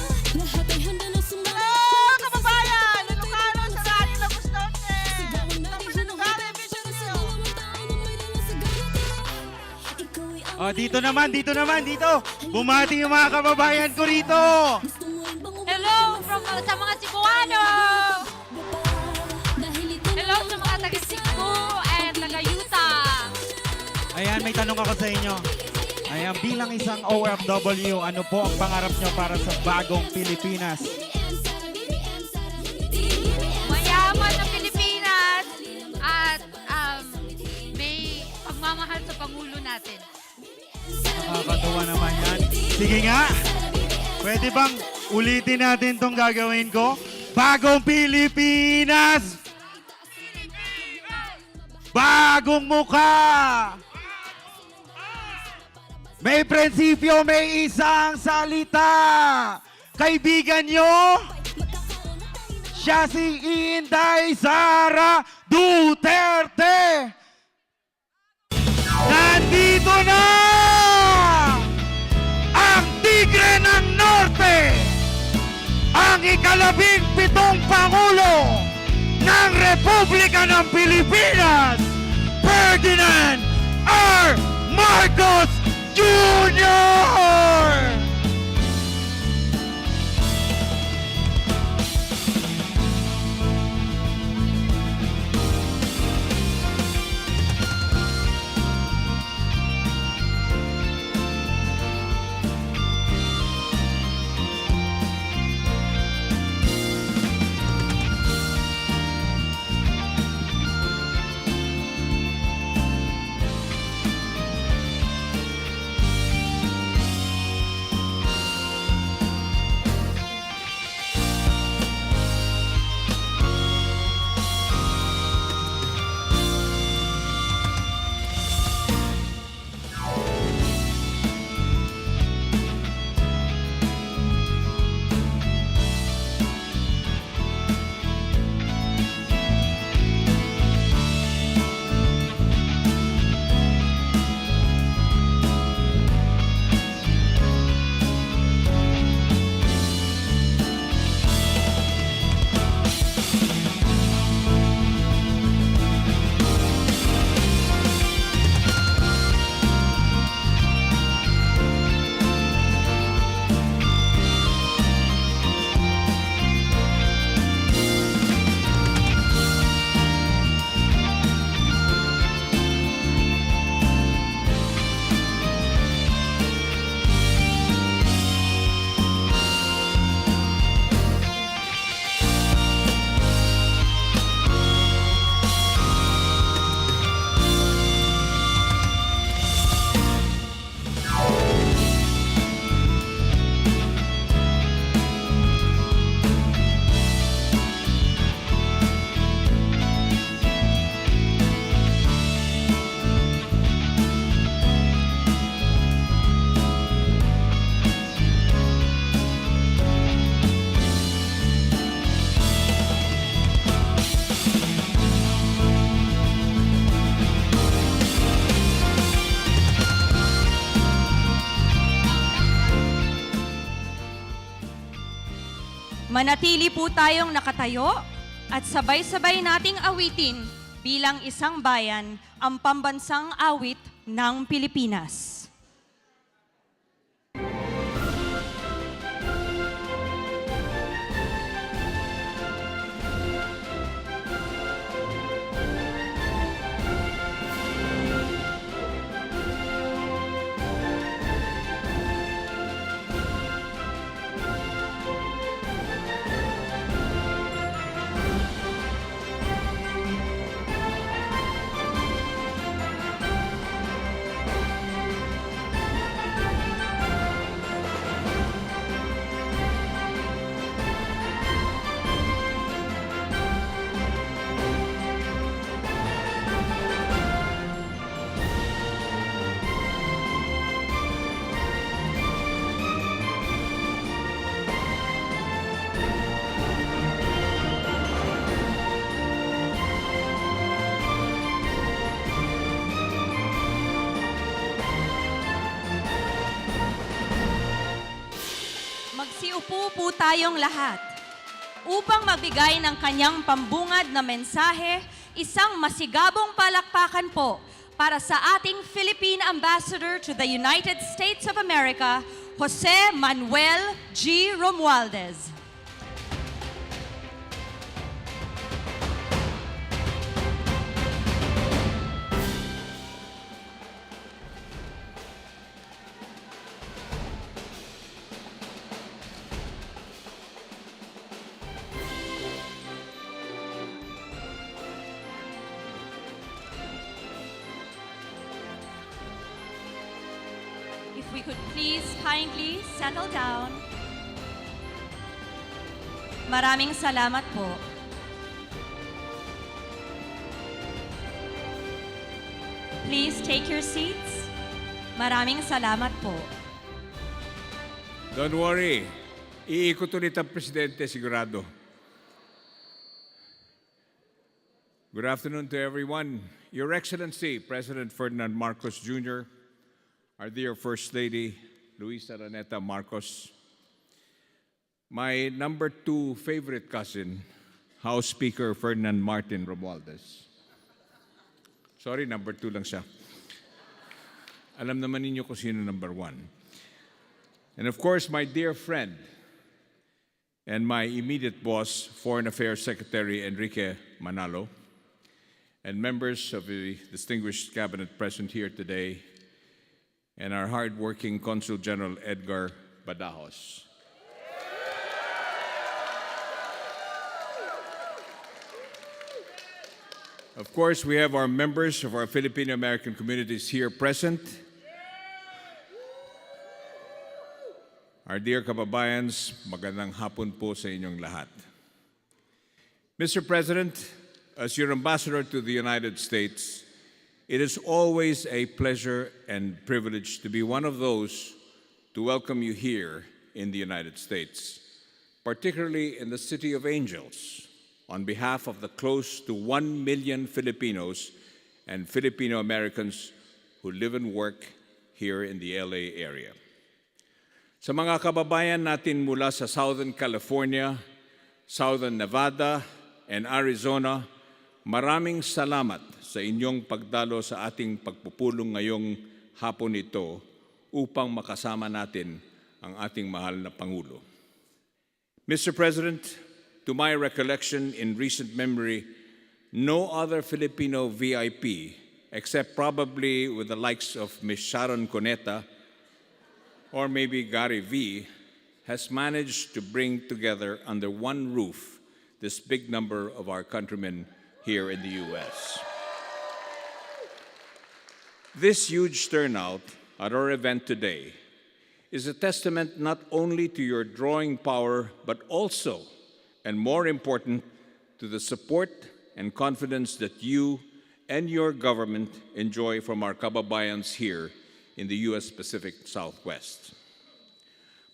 Hello, kababayan! Ilocano, Sarat, Ilocos Norte! Tapos lugar, vision niyo! O, dito naman, dito. Bumati yung mga kababayan ko rito. Hello sa mga Cebuano! Hello sa mga taga-Cebu and taga-Yuta! Ayan, may tanong ako sa inyo. Ayan, bilang isang OFW, ano po ang pangarap nyo para sa bagong Pilipinas? Mayaman na Pilipinas at may pagmamahal sa Pangulo natin. Nakakatuwa naman yan. Sige nga, pwede bang ulitin natin tong gagawin ko? Bagong Pilipinas! Bagong mukha! May prinsipyo, may isang salita. Kaibigan nyo, siya si Inday Sara Duterte. Nandito na ang Tigre ng Norte, ang ika-17 Pangulo ng Republika ng Pilipinas, Ferdinand R. Marcos Jr. Manatili po tayong nakatayo at sabay-sabay nating awitin bilang isang bayan ang pambansang awit ng Pilipinas. Magsiupo po tayong lahat upang magbigay ng kanyang pambungad na mensahe, isang masigabong palakpakan po para sa ating Philippine Ambassador to the United States of America, Jose Manuel G. Romualdez. If we could please kindly settle down. Maraming salamat po. Please take your seats. Maraming salamat po. Don't worry. Iikot ulit ang presidente, sigurado. Good afternoon to everyone. Your Excellency, President Ferdinand Marcos Jr., our dear First Lady, Luisa Raneta Marcos, my number 2 favorite cousin, House Speaker Ferdinand Martin Romualdez. Sorry, number 2 lang siya. Alam naman ninyo kung sino number 1. And of course, my dear friend and my immediate boss, Foreign Affairs Secretary Enrique Manalo, and members of the distinguished cabinet present here today, and our hard-working Consul General Edgar Badajos. Of course, we have our members of our Filipino-American communities here present. Our dear kababayans, magandang hapon po sa inyong lahat. Mr. President, as your ambassador to the United States, it is always a pleasure and privilege to be one of those to welcome you here in the United States, particularly in the City of Angels, on behalf of the close to 1 million Filipinos and Filipino Americans who live and work here in the LA area. Sa mga kababayan natin mula sa Southern California, Southern Nevada, and Arizona, maraming salamat sa inyong pagdalo sa ating pagpupulong ngayong hapon ito upang makasama natin ang ating mahal na Pangulo. Mr. President, to my recollection in recent memory, no other Filipino VIP, except probably with the likes of Ms. Sharon Cuneta or maybe Gary V, has managed to bring together under one roof this big number of our countrymen here in the U.S. This huge turnout at our event today is a testament not only to your drawing power, but also, and more important, to the support and confidence that you and your government enjoy from our kababayans here in the U.S. Pacific Southwest.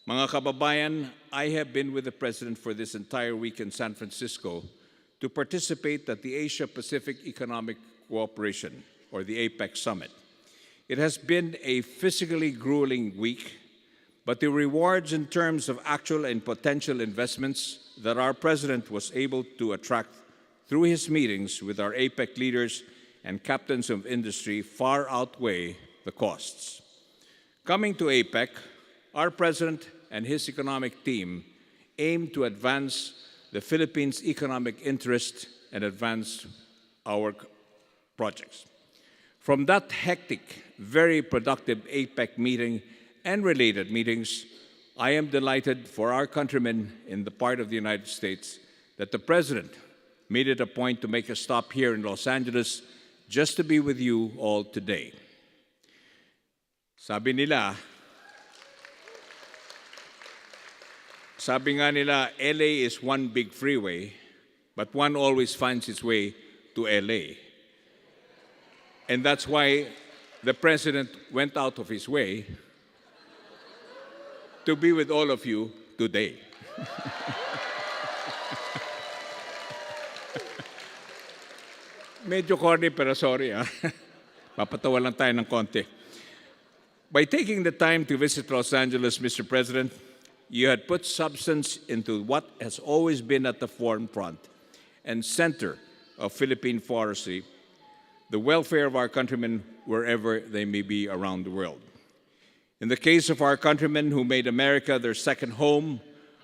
Mga kababayan, I have been with the President for this entire week in San Francisco to participate at the Asia-Pacific Economic Cooperation, or the APEC Summit. It has been a physically grueling week, but the rewards in terms of actual and potential investments that our president was able to attract through his meetings with our APEC leaders and captains of industry far outweigh the costs. Coming to APEC, our president and his economic team aim to advance the Philippines' economic interest and advance our projects. From that hectic, very productive APEC meeting and related meetings, I am delighted for our countrymen in the part of the United States that the President made it a point to make a stop here in Los Angeles just to be with you all today. Sabi nga nila, LA is one big freeway, but one always finds its way to LA. And that's why the President went out of his way to be with all of you today. Medyo corny pero sorry. Papatawa lang tayo ng konti. By taking the time to visit Los Angeles, Mr. President, you had put substance into what has always been at the forefront and center of Philippine policy, the welfare of our countrymen wherever they may be around the world. In the case of our countrymen who made America their second home,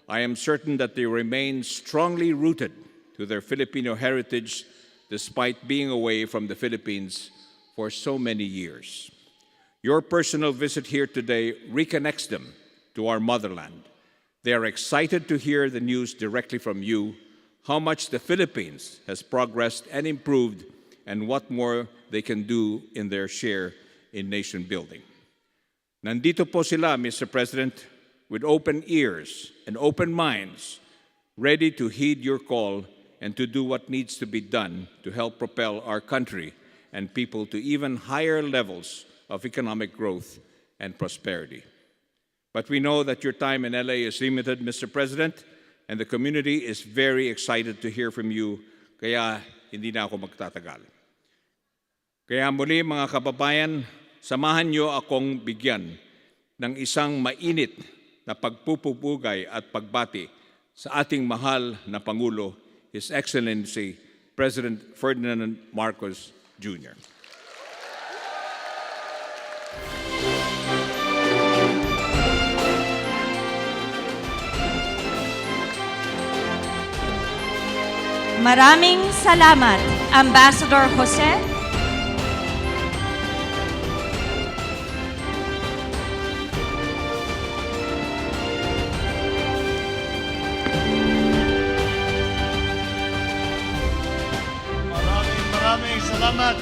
I am certain that they remain strongly rooted to their Filipino heritage despite being away from the Philippines for so many years. Your personal visit here today reconnects them to our motherland. They are excited to hear the news directly from you, how much the Philippines has progressed and improved, and what more they can do in their share in nation building. Nandito po sila, Mr. President, with open ears and open minds, ready to heed your call and to do what needs to be done to help propel our country and people to even higher levels of economic growth and prosperity. But we know that your time in LA is limited, Mr. President, and the community is very excited to hear from you, kaya hindi na ako magtatagal. Kaya muli mga kababayan, samahan niyo akong bigyan ng isang mainit na pagpupugay at pagbati sa ating mahal na Pangulo, His Excellency President Ferdinand Marcos Jr. Maraming salamat, Ambassador Jose. Maraming salamat.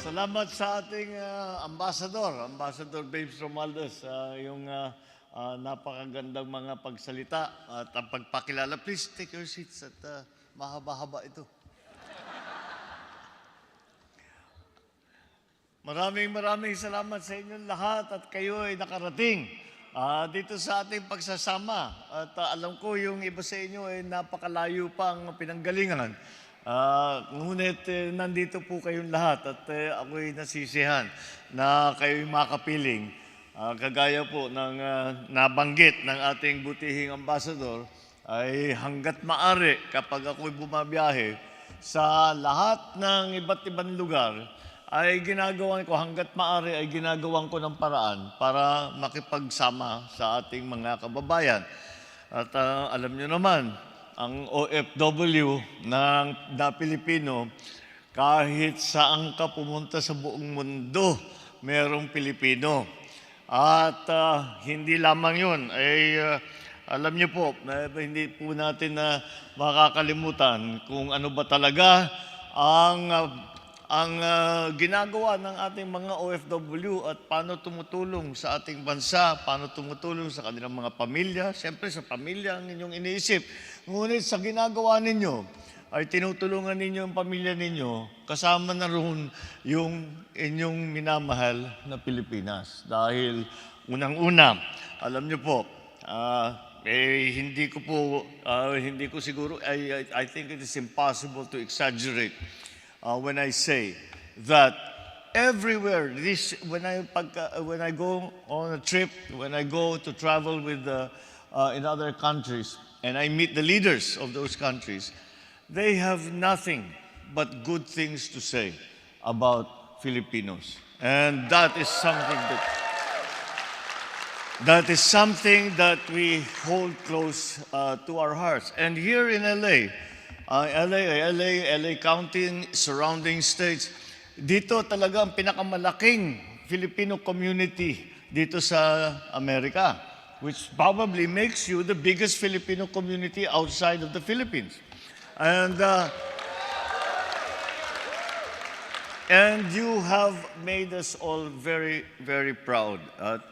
Salamat sa ating Ambassador Babes Romualdez, yung napakagandang mga pagsalita at ang pagpakilala. Please take your seats at mahaba-haba ito. Maraming salamat sa inyong lahat at kayo ay nakarating dito sa ating pagsasama. At alam ko yung iba sa inyo ay napakalayo pang pinanggalingan. Ngunit nandito po kayong lahat at ako'y nasisihan na kayo'y makapiling. Kagaya po ng nabanggit ng ating butihing ambassador, ay hanggat maaari kapag ako'y bumabiyahe sa lahat ng iba't ibang lugar, ay ginagawan ko, hanggat maaari ay ginagawan ko ng paraan para makipagsama sa ating mga kababayan. At alam nyo naman, ang OFW na Pilipino, kahit saan ka pumunta sa buong mundo, merong Pilipino. At hindi lamang yun, ay alam niyo po, hindi po natin na makakalimutan kung ano ba talaga ang ginagawa ng ating mga OFW at paano tumutulong sa ating bansa, paano tumutulong sa kanilang mga pamilya. Siyempre sa pamilya ang inyong iniisip. Ngunit sa ginagawa ninyo, ay tinutulungan ninyo ang pamilya ninyo, kasama na roon yung inyong minamahal na Pilipinas. Dahil unang-una, alam niyo po, hindi ko siguro, I think it is impossible to exaggerate when I say that everywhere, when I go on a trip, when I go to travel with in other countries, and I meet the leaders of those countries, they have nothing but good things to say about Filipinos. And that is something that we hold close to our hearts. And here in LA, LA County, surrounding states, dito talaga ang pinakamalaking Filipino community dito sa Amerika, which probably makes you the biggest Filipino community outside of the Philippines. And you have made us all very, very proud. At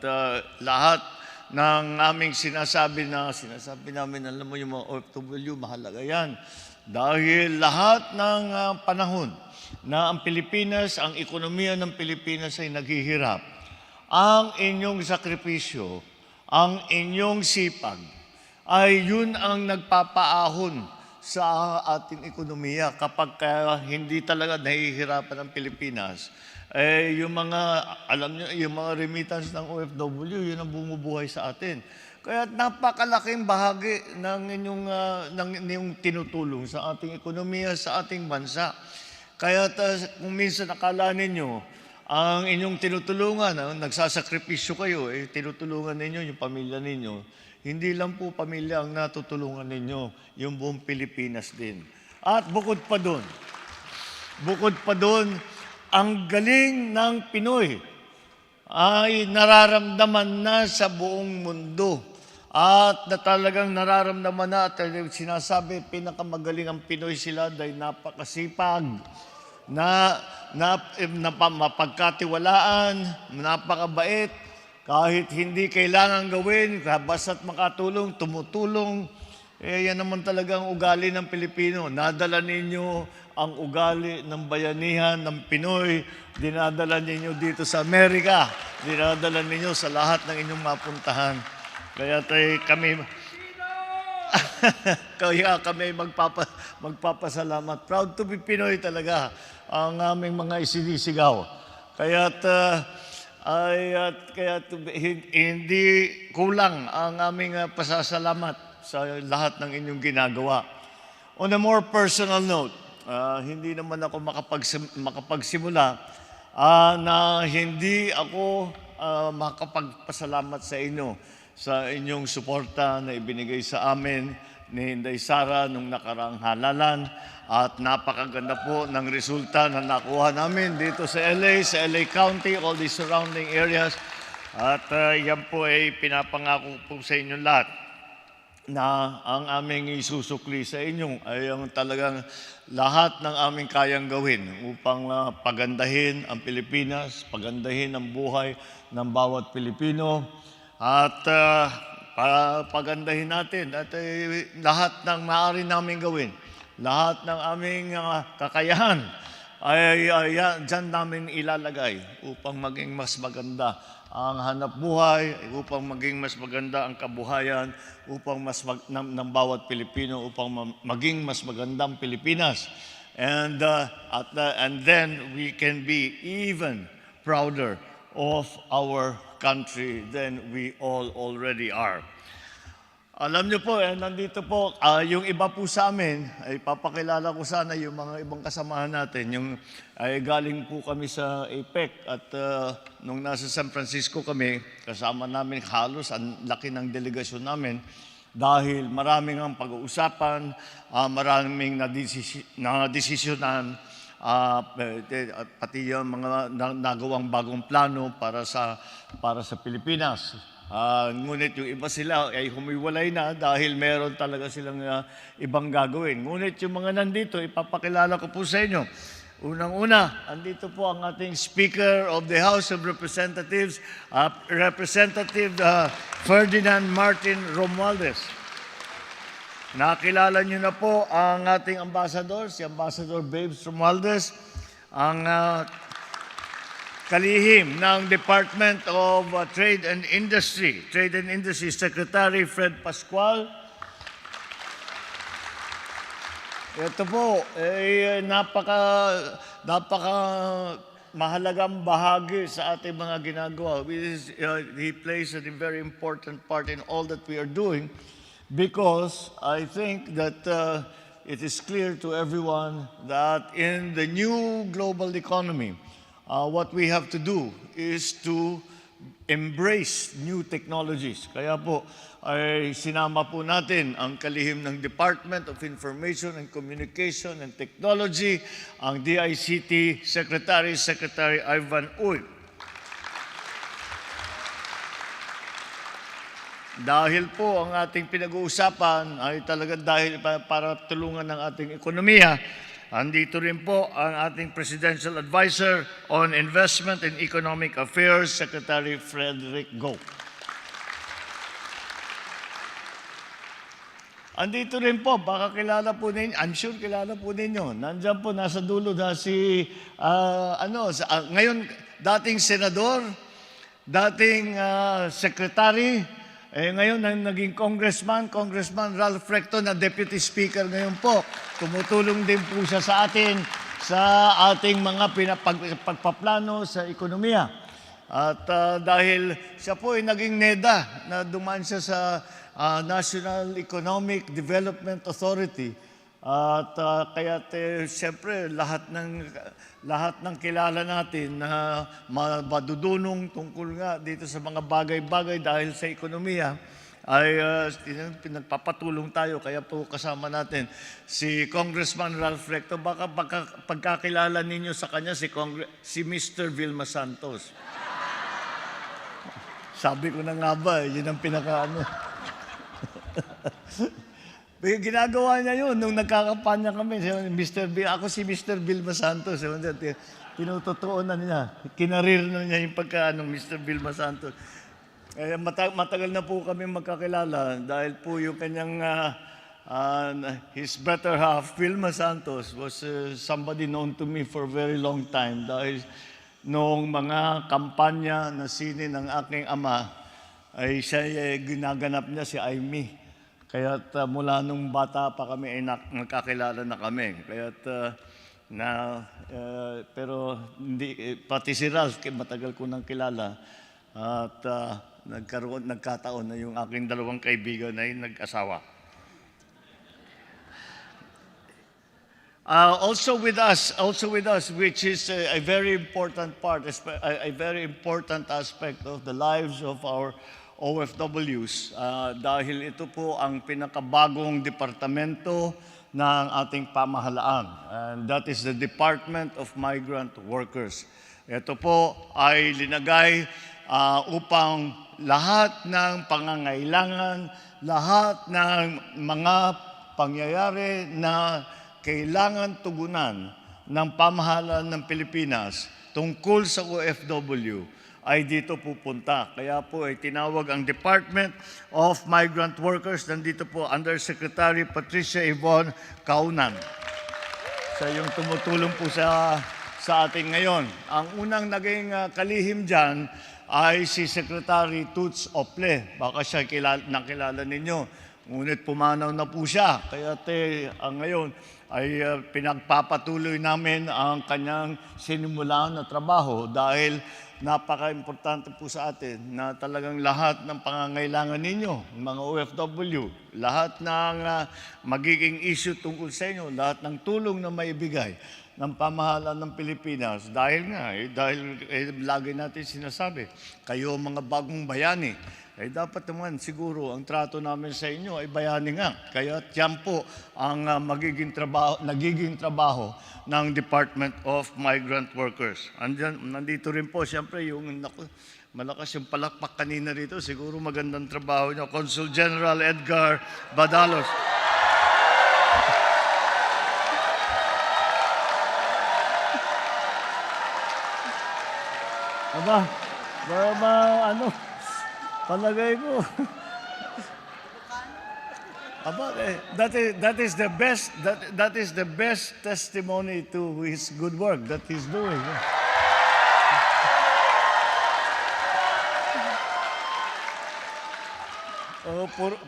lahat ng aming sinasabi namin, alam mo yung mga OFW, mahalaga yan. Dahil lahat ng panahon na ang Pilipinas, ang ekonomiya ng Pilipinas ay naghihirap, ang inyong sakripisyo, ang inyong sipag, ay yun ang nagpapaahon sa ating ekonomiya. Kapag hindi talaga nahihirapan ang Pilipinas, yung mga, alam nyo, yung mga remittance ng OFW, yun ang bumubuhay sa atin. Kaya napakalaking bahagi ng inyong tinutulong sa ating ekonomiya, sa ating bansa. Kaya kung minsan akala ninyo, ang inyong tinutulungan, nagsasakripisyo kayo, tinutulungan ninyo yung pamilya ninyo. Hindi lang po pamilya ang natutulungan ninyo, yung buong Pilipinas din. At bukod pa doon, ang galing ng Pinoy ay nararamdaman na sa buong mundo. At na talagang nararamdaman na at sinasabi, pinakamagaling ang Pinoy sila dahil napakasipag, mapagkatiwalaan, napakabait, kahit hindi kailangan gawin, basta't makatulong, tumutulong. Yan naman talaga ang ugali ng Pilipino. Nadala ninyo ang ugali ng bayanihan ng Pinoy, dinadala ninyo dito sa Amerika, dinadala ninyo sa lahat ng inyong mapuntahan. Kaya kami magpapasalamat. Proud to be Pinoy talaga ang aming mga isinisigaw. Kaya hindi kulang ang aming pasasalamat sa lahat ng inyong ginagawa. On a more personal note, hindi naman ako makapagsimula na hindi ako makapagpasalamat sa inyo sa inyong suporta na ibinigay sa amin ni Inday Sara nung nakaraang halalan. At napakaganda po ng resulta na nakuha namin dito sa LA County, all the surrounding areas. At yan po ay pinapangako po sa inyong lahat na ang aming isusukli sa inyo ay ang talagang lahat ng aming kayang gawin upang pagandahin ang Pilipinas, pagandahin ang buhay ng bawat Pilipino, at pagandahin natin at lahat ng maaari namin gawin, lahat ng aming kakayahan ay dyan namin ilalagay upang maging mas maganda ang hanap buhay, upang maging mas maganda ang kabuhayan, upang ng bawat Pilipino, upang maging mas magandang Pilipinas. And then we can be even prouder of our country than we all already are. Alam niyo po, nandito po, yung iba po sa amin, ay papakilala ko sana yung mga ibang kasamahan natin. Ay galing po kami sa APEC at nung nasa San Francisco kami, kasama namin halos ang laki ng delegasyon namin dahil maraming ang pag-uusapan, maraming nadesisyonan, pati yung mga nagawang bagong plano para sa Pilipinas. Ngunit yung iba sila ay humiwalay na dahil meron talaga silang ibang gagawin. Ngunit yung mga nandito, ipapakilala ko po sa inyo. Unang-una, andito po ang ating Speaker of the House of Representatives, Representative Ferdinand Martin Romualdez. Nakilala niyo na po ang ating ambassador, si Ambassador Babes Romualdez, ang kalihim ng Department of Trade and Industry Secretary Fred Pascual. Ito po, mahalagang bahagi sa ating mga ginagawa. He plays a very important part in all that we are doing because I think that it is clear to everyone that in the new global economy, what we have to do is to embrace new technologies. Kaya po ay sinama po natin ang kalihim ng Department of Information and Communication and Technology, ang DICT Secretary Ivan Uy. Dahil po ang ating pinag-uusapan ay talagang dahil para tulungan ng ating ekonomiya, andito rin po ang ating Presidential Advisor on Investment and Economic Affairs, Secretary Frederick Go. Andito rin po, baka kilala po ninyo, I'm sure kilala po ninyo. Nandiyan po, nasa dulo na si, ngayon, dating senador, dating secretary, ngayon naging congressman Ralph Recto na deputy speaker ngayon po. Tumutulong din po siya sa atin sa ating mga pagpaplano sa ekonomiya. At dahil siya po ay naging NEDA na dumaan siya sa National Economic Development Authority. At kaya siyempre lahat ng kilala natin na madudunong tungkol nga dito sa mga bagay-bagay dahil sa ekonomiya ay pinagpapatulong tayo. Kaya po kasama natin si Congressman Ralph Recto. Baka pagkakilala ninyo sa kanya si Mr. Vilma Santos. Sabi ko na nga ba, yun ang pinakaano. Ginagawa niya yun nung nagkakampanya kami. Ako si Mr. Vilma Santos. Tinutotoo na niya. Kinarir na niya yung Mr. Vilma Santos. Matagal na po kami magkakilala dahil po yung kanyang his better half, Vilma Santos, was somebody known to me for a very long time dahil noong mga kampanya na sinin ng aking ama ay siya ginaganap niya si Aimee. Kaya't mula nung bata pa kami ay nagkakilala na kami. Kaya't pero hindi pati si Ralph matagal ko nang kilala at nagkataon na yung aking dalawang kaibigan ay nag-asawa. Also with us, which is a very important part, a very important aspect of the lives of our OFWs dahil ito po ang pinakabagong departamento ng ating pamahalaan. And that is the Department of Migrant Workers. Ito po ay linagay upang lahat ng pangangailangan, lahat ng mga pangyayari na kailangan tugunan ng pamahalaan ng Pilipinas tungkol sa OFW ay dito pupunta. Kaya po ay tinawag ang Department of Migrant Workers. Nandito po Undersecretary Patricia Yvonne Kaunan. Siya yung tumutulong po sa atin ngayon. Ang unang naging kalihim dyan ay si Secretary Toots Ople. Baka siya nakilala ninyo. Ngunit pumanaw na po siya. Kaya ngayon ay pinagpapatuloy namin ang kanyang sinimulan na trabaho dahil napaka-importante po sa atin na talagang lahat ng pangangailangan ninyo, mga OFW, lahat ng magiging issue tungkol sa inyo, lahat ng tulong na maibigay ng pamahalaan ng Pilipinas. Dahil lagi natin sinasabi, kayo mga bagong bayani, dapat naman siguro ang trato namin sa inyo ay bayani nga. Kaya yan po ang nagiging trabaho ng Department of Migrant Workers. Nandito rin po, siyempre, malakas yung palakpak kanina rito. Siguro magandang trabaho niyo. Consul General Edgar Badalos. Palagay ko. That is the best testimony to his good work that he's doing.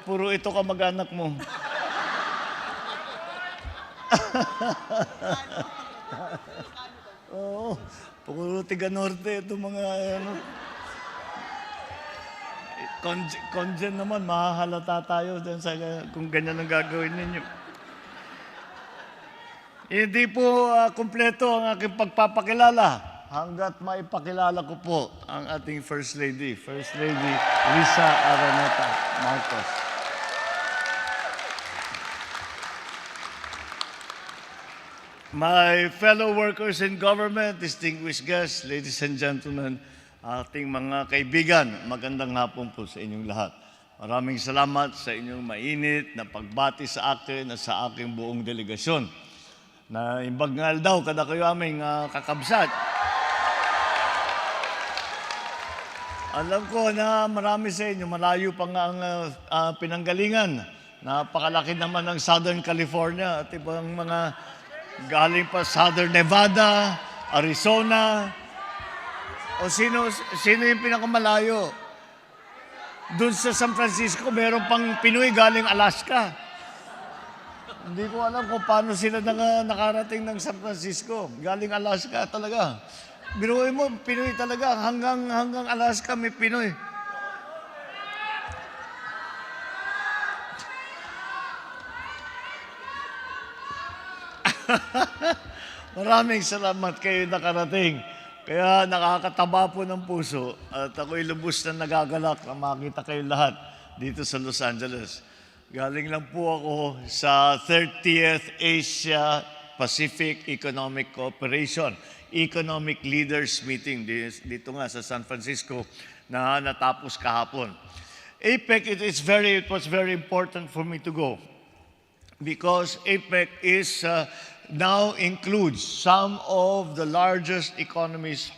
Puro ito kamag-anak mo. Oo, puro tiga norte itong mga ano. Congen naman, mahahalata tayo dyan sa, kung ganyan ang gagawin ninyo. Hindi po kumpleto ang aking pagpapakilala hanggat maipakilala ko po ang ating First Lady, First Lady Risa Araneta Marcos. My fellow workers in government, distinguished guests, ladies and gentlemen, ating mga kaibigan, magandang hapon po sa inyong lahat. Maraming salamat sa inyong mainit na pagbati sa akin at sa aking buong delegasyon. Na imbagnal daw kada kayo aming kakabsat. Alam ko na marami sa inyo, malayo pa nga ang pinanggalingan. Napakalaki naman ng Southern California at ibang mga galing pa Southern Nevada, Arizona. O sino yung pinakamalayo? Doon sa San Francisco, meron pang Pinoy galing Alaska. Hindi ko alam kung paano sila nakarating ng San Francisco. Galing Alaska talaga. Biruin mo, Pinoy talaga. Hanggang Alaska may Pinoy. Maraming salamat kayo nakarating. Kaya nakakataba po ng puso at ako'y lubos na nagagalak na makita kayo lahat dito sa Los Angeles. Galing lang po ako sa 30th Asia Pacific Economic Cooperation Economic Leaders Meeting dito nga sa San Francisco na natapos kahapon. APEC, it was very important for me to go because APEC now includes some of the largest economies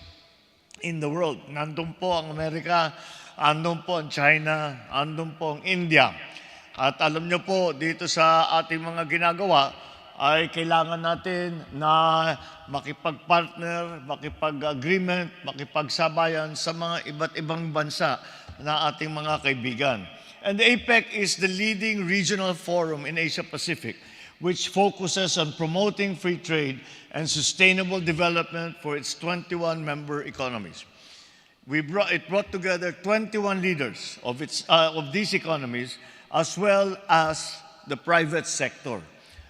in the world. Nandun po ang Amerika, andun po ang China, andun po ang India. At alam nyo po, dito sa ating mga ginagawa, ay kailangan natin na makipag-partner, makipag-agreement, makipagsabayan sa mga iba't ibang bansa na ating mga kaibigan. And the APEC is the leading regional forum in Asia Pacific, which focuses on promoting free trade and sustainable development for its 21 member economies. It brought together 21 leaders of these economies as well as the private sector.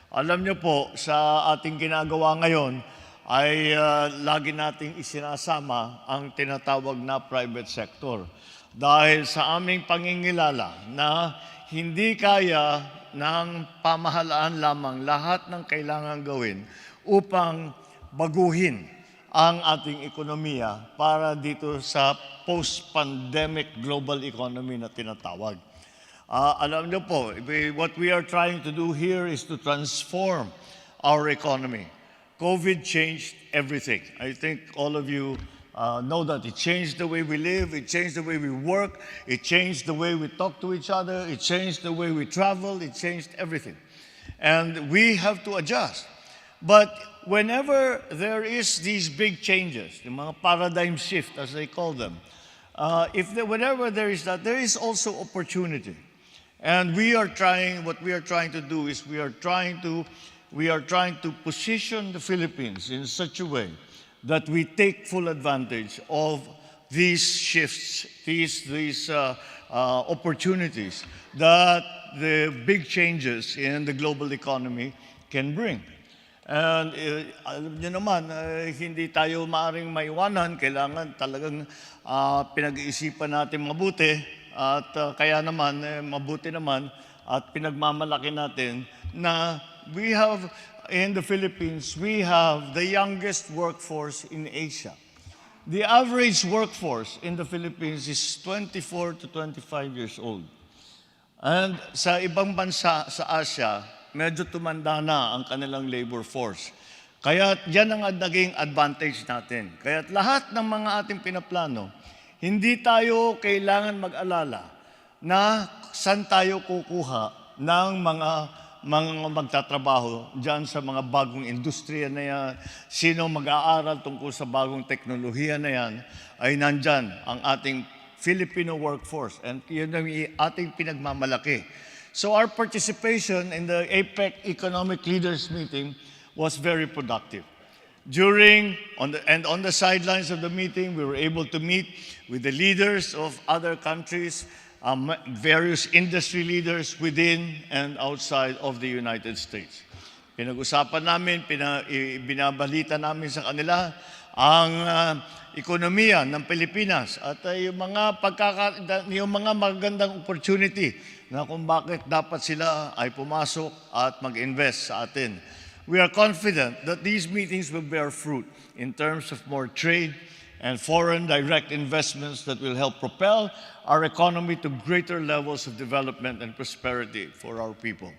Alam niyo po, sa ating ginagawa ngayon ay lagi nating isinasama ang tinatawag na private sector. Dahil sa aming pangingilala na hindi kaya ng pamahalaan lamang lahat ng kailangan gawin upang baguhin ang ating ekonomiya para dito sa post-pandemic global economy na tinatawag. Alam niyo po, what we are trying to do here is to transform our economy. COVID changed everything. I think all of you know that it changed the way we live, it changed the way we work, it changed the way we talk to each other, it changed the way we travel, it changed everything. And we have to adjust. But whenever there is these big changes, the mga paradigm shift as they call them, whenever there is that, there is also opportunity. And what we are trying to do is we are trying to position the Philippines in such a way that we take full advantage of these shifts, these opportunities that the big changes in the global economy can bring. And alam niyo naman, hindi tayo maaaring maiwanan, kailangan talagang pinag-iisipan natin mabuti at kaya naman, mabuti naman at pinagmamalaki natin na in the Philippines, we have the youngest workforce in Asia. The average workforce in the Philippines is 24 to 25 years old. And sa ibang bansa sa Asia, medyo tumanda na ang kanilang labor force. Kaya yan ang naging advantage natin. Kaya lahat ng mga ating pinaplano, hindi tayo kailangan mag-alala na saan tayo kukuha ng mga magtatrabaho dyan sa mga bagong industriya na yan, sino mag-aaral tungkol sa bagong teknolohiya na yan, ay nandyan ang ating Filipino workforce. And yun ang ating pinagmamalaki. So our participation in the APEC Economic Leaders Meeting was very productive. On the sidelines of the meeting, we were able to meet with the leaders of other countries, various industry leaders within and outside of the United States. Pinag-usapan namin, binabalita namin sa kanila ang ekonomiya ng Pilipinas at yung mga magandang opportunity na kung bakit dapat sila ay pumasok at mag-invest sa atin. We are confident that these meetings will bear fruit in terms of more trade and foreign direct investments that will help propel our economy to greater levels of development and prosperity for our people.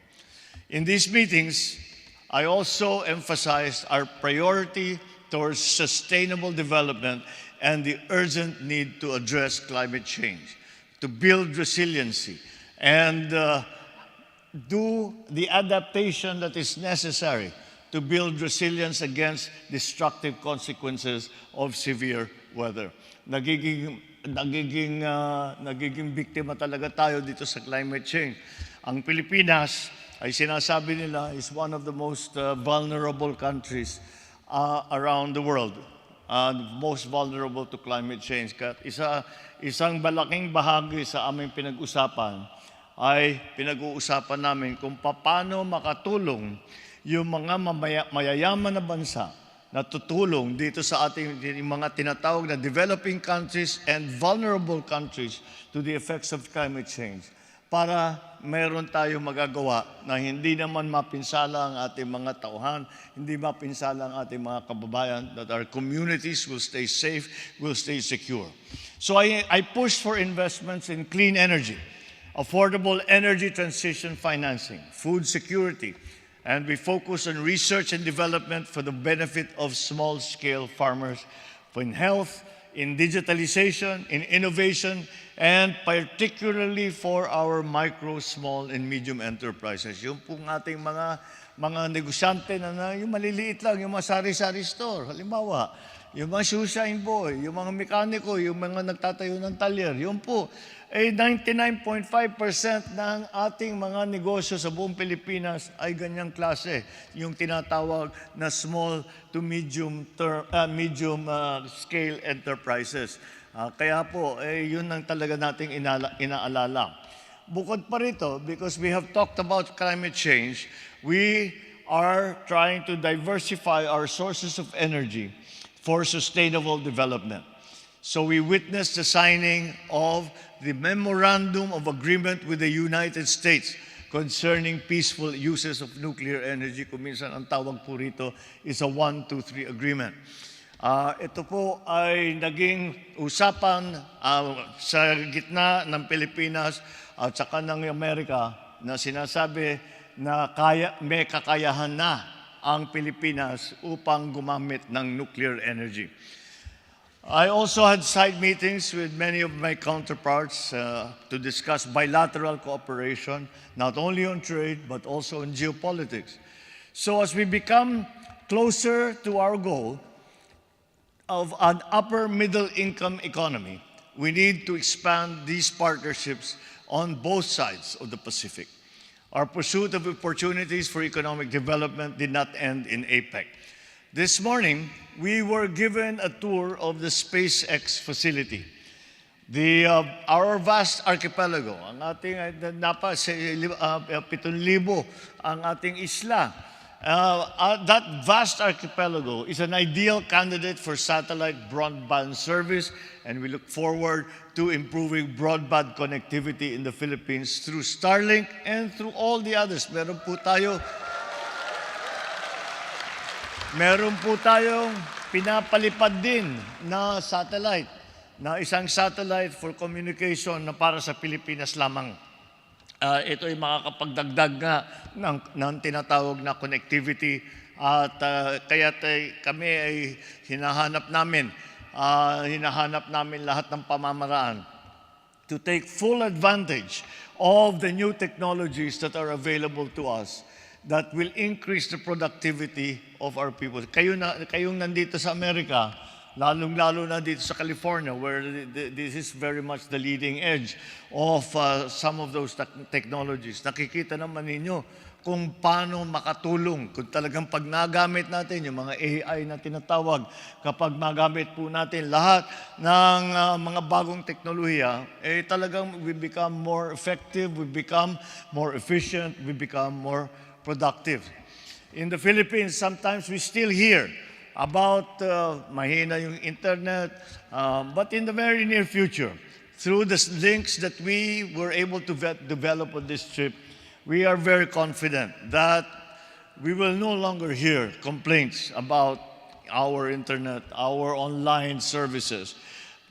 In these meetings, I also emphasized our priority towards sustainable development and the urgent need to address climate change, to build resiliency, and do the adaptation that is necessary to build resilience against destructive consequences of severe weather. Nagiging biktima talaga tayo dito sa climate change. Ang Pilipinas, ay sinasabi nila, is one of the most vulnerable countries around the world. Most vulnerable to climate change. Isang malaking bahagi sa aming pinag-usapan ay pinag-uusapan namin kung paano makatulong yung mga mayayaman na bansa na tutulong dito sa ating mga tinatawag na developing countries and vulnerable countries to the effects of climate change para meron tayong magagawa na hindi naman mapinsala ang ating mga tauhan, hindi mapinsala ang ating mga kababayan, that our communities will stay safe, will stay secure. So I push for investments in clean energy, affordable energy transition financing, food security, and we focus on research and development for the benefit of small-scale farmers, in health, in digitalization, in innovation, and particularly for our micro, small, and medium enterprises. Yung pong ating mga negosyante na yung maliliit lang, yung mga sari-sari store, halimbawa, yung mga shoeshine boy, yung mga mekaniko, yung mga nagtatayo ng talyer, yun po, 99.5% ng ating mga negosyo sa buong Pilipinas ay ganyang klase, yung tinatawag na small to medium scale enterprises. Kaya po, yun ang talaga nating inaalala. Bukod pa rito, because we have talked about climate change, we are trying to diversify our sources of energy for sustainable development. So we witnessed the signing of the Memorandum of Agreement with the United States concerning peaceful uses of nuclear energy. Kung minsan ang tawag po rito is a 1-2-3 agreement. Ito po ay naging usapan sa gitna ng Pilipinas at saka ng Amerika na sinasabi na may kakayahan na ang Pilipinas upang gumamit ng nuclear energy. I also had side meetings with many of my counterparts to discuss bilateral cooperation, not only on trade, but also in geopolitics. So as we become closer to our goal of an upper middle income economy, we need to expand these partnerships on both sides of the Pacific. Our pursuit of opportunities for economic development did not end in APEC. This morning, we were given a tour of the SpaceX facility. Our vast archipelago, ang ating 7,000 ang ating isla. That vast archipelago is an ideal candidate for satellite broadband service, and we look forward to improving broadband connectivity in the Philippines through Starlink and through all the others. Meron po tayong pinapalipad din na satellite, na isang satellite for communication na para sa Pilipinas lamang. Ito ay makakapagdagdag nga ng tinatawag na connectivity at kaya kami ay hinahanap namin lahat ng pamamaraan to take full advantage of the new technologies that are available to us that will increase the productivity of our people. Kayong nandito sa Amerika, lalong-lalo na dito sa California, where this is very much the leading edge of some of those technologies. Nakikita naman ninyo kung paano makatulong, kung talagang pag nagamit natin yung mga AI na tinatawag, kapag magamit po natin lahat ng mga bagong teknolohiya, talagang we become more effective, we become more efficient, we become more productive. In the Philippines, sometimes we still hear about mahina yung internet, but in the very near future, through the links that we were able to develop on this trip, we are very confident that we will no longer hear complaints about our internet, our online services.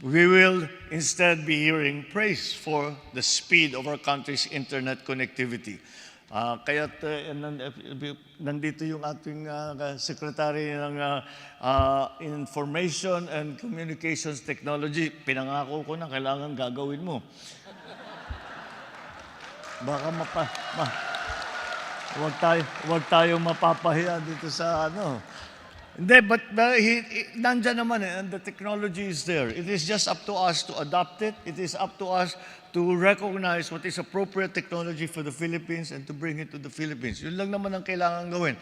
We will instead be hearing praise for the speed of our country's internet connectivity. Kaya nandito yung ating Secretary ng Information and Communications Technology. Pinangako ko na kailangan gagawin mo. Baka wag tayo mapapahiya dito sa ano. Hindi, but nandyan naman and the technology is there. It is just up to us to adopt it. It is up to us to recognize what is appropriate technology for the Philippines and to bring it to the Philippines. Yun lang naman ang kailangan gawin.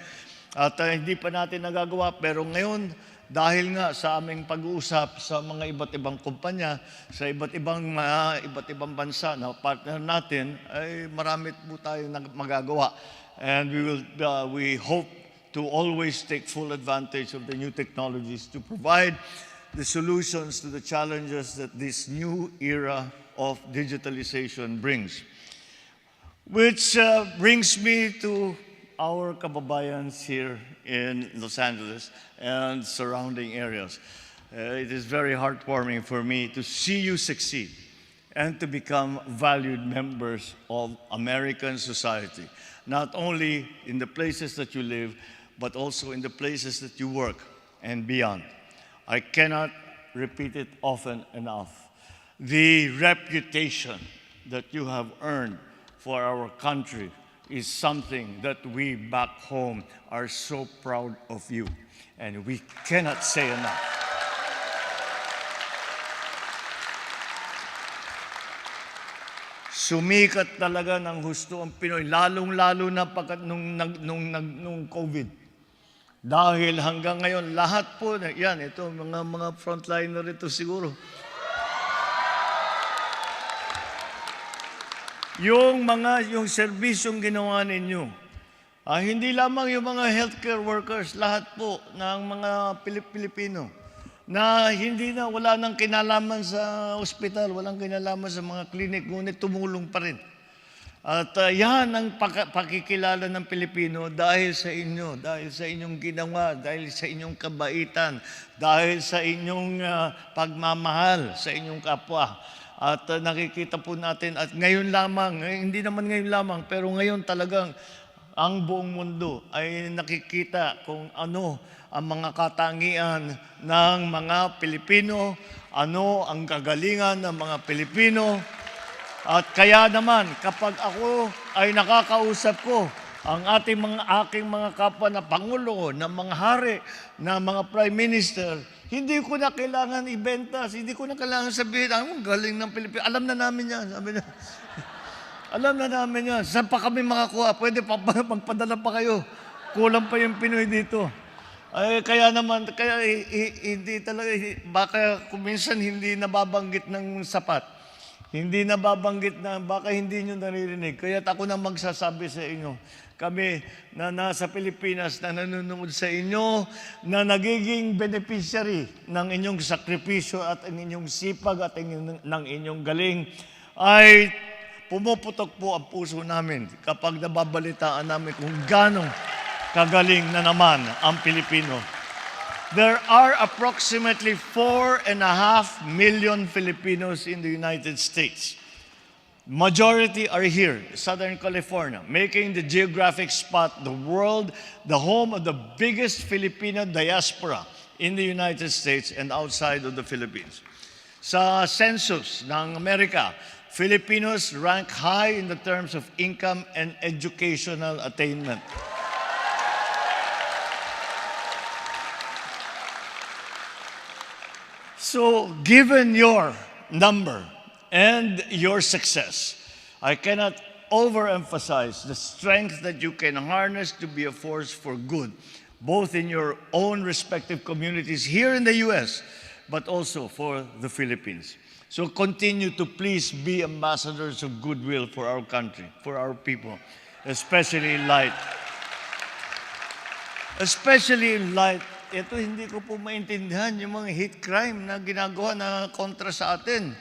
At hindi pa natin nagagawa, pero ngayon, dahil nga sa aming pag-uusap sa mga iba't ibang kumpanya, sa iba't ibang bansa na partner natin, ay marami po tayong magagawa. And we hope to always take full advantage of the new technologies to provide the solutions to the challenges that this new era of digitalization brings. Which brings me to our kababayans here in Los Angeles and surrounding areas. It is very heartwarming for me to see you succeed and to become valued members of American society, not only in the places that you live, but also in the places that you work and beyond. I cannot repeat it often enough. The reputation that you have earned for our country is something that we back home are so proud of you, and we cannot say enough. Sumikat talaga ng husto ang Pinoy, lalong-lalo na nung COVID. Dahil hanggang ngayon, lahat po, yan, ito, mga frontliner ito siguro. Yung serbisyong ginawa ninyo, hindi lamang yung mga healthcare workers, lahat po ng mga Pilipino, na wala nang kinalaman sa ospital, walang kinalaman sa mga klinik, ngunit tumulong pa rin. At yan ang pakikilala ng Pilipino dahil sa inyo, dahil sa inyong ginawa, dahil sa inyong kabaitan, dahil sa inyong pagmamahal sa inyong kapwa. At nakikita po natin, at ngayon lamang, hindi naman ngayon lamang, pero ngayon talagang ang buong mundo ay nakikita kung ano ang mga katangian ng mga Pilipino, ano ang kagalingan ng mga Pilipino. At kaya naman, kapag ako ay nakakausap ko ang aking mga kapwa na Pangulo, ng mga hari, ng mga Prime Minister, hindi ko na kailangan ibenta, hindi ko na kailangan sabihin, ang galing ng Pilipino. Alam na namin yan. Sabi na, alam na namin yan. Saan pa kami makakuha? Pwede pa magpadala pa kayo. Kulang pa yung Pinoy dito. Kaya naman, hindi talaga, baka kuminsan hindi nababanggit ng sapat. Hindi nababanggit na, baka hindi nyo naririnig. Kaya ako na magsasabi sa inyo, kami na nasa Pilipinas, na nanonood sa inyo, na nagiging beneficiary ng inyong sakripisyo at ng inyong sipag at ng inyong galing, ay pumuputok po ang puso namin kapag nababalitaan namin kung ganong kagaling na naman ang Pilipino. There are approximately 4.5 million Filipinos in the United States. Majority are here, Southern California, making the geographic spot the home of the biggest Filipino diaspora in the United States and outside of the Philippines. Sa census ng Amerika, Filipinos rank high in the terms of income and educational attainment. So, given your number and your success, I cannot overemphasize the strength that you can harness to be a force for good, both in your own respective communities here in the U.S., but also for the Philippines. So continue to please be ambassadors of goodwill for our country, for our people, especially in light. Ito hindi ko po maintindihan yung mga hate crime na ginagawa na kontra sa atin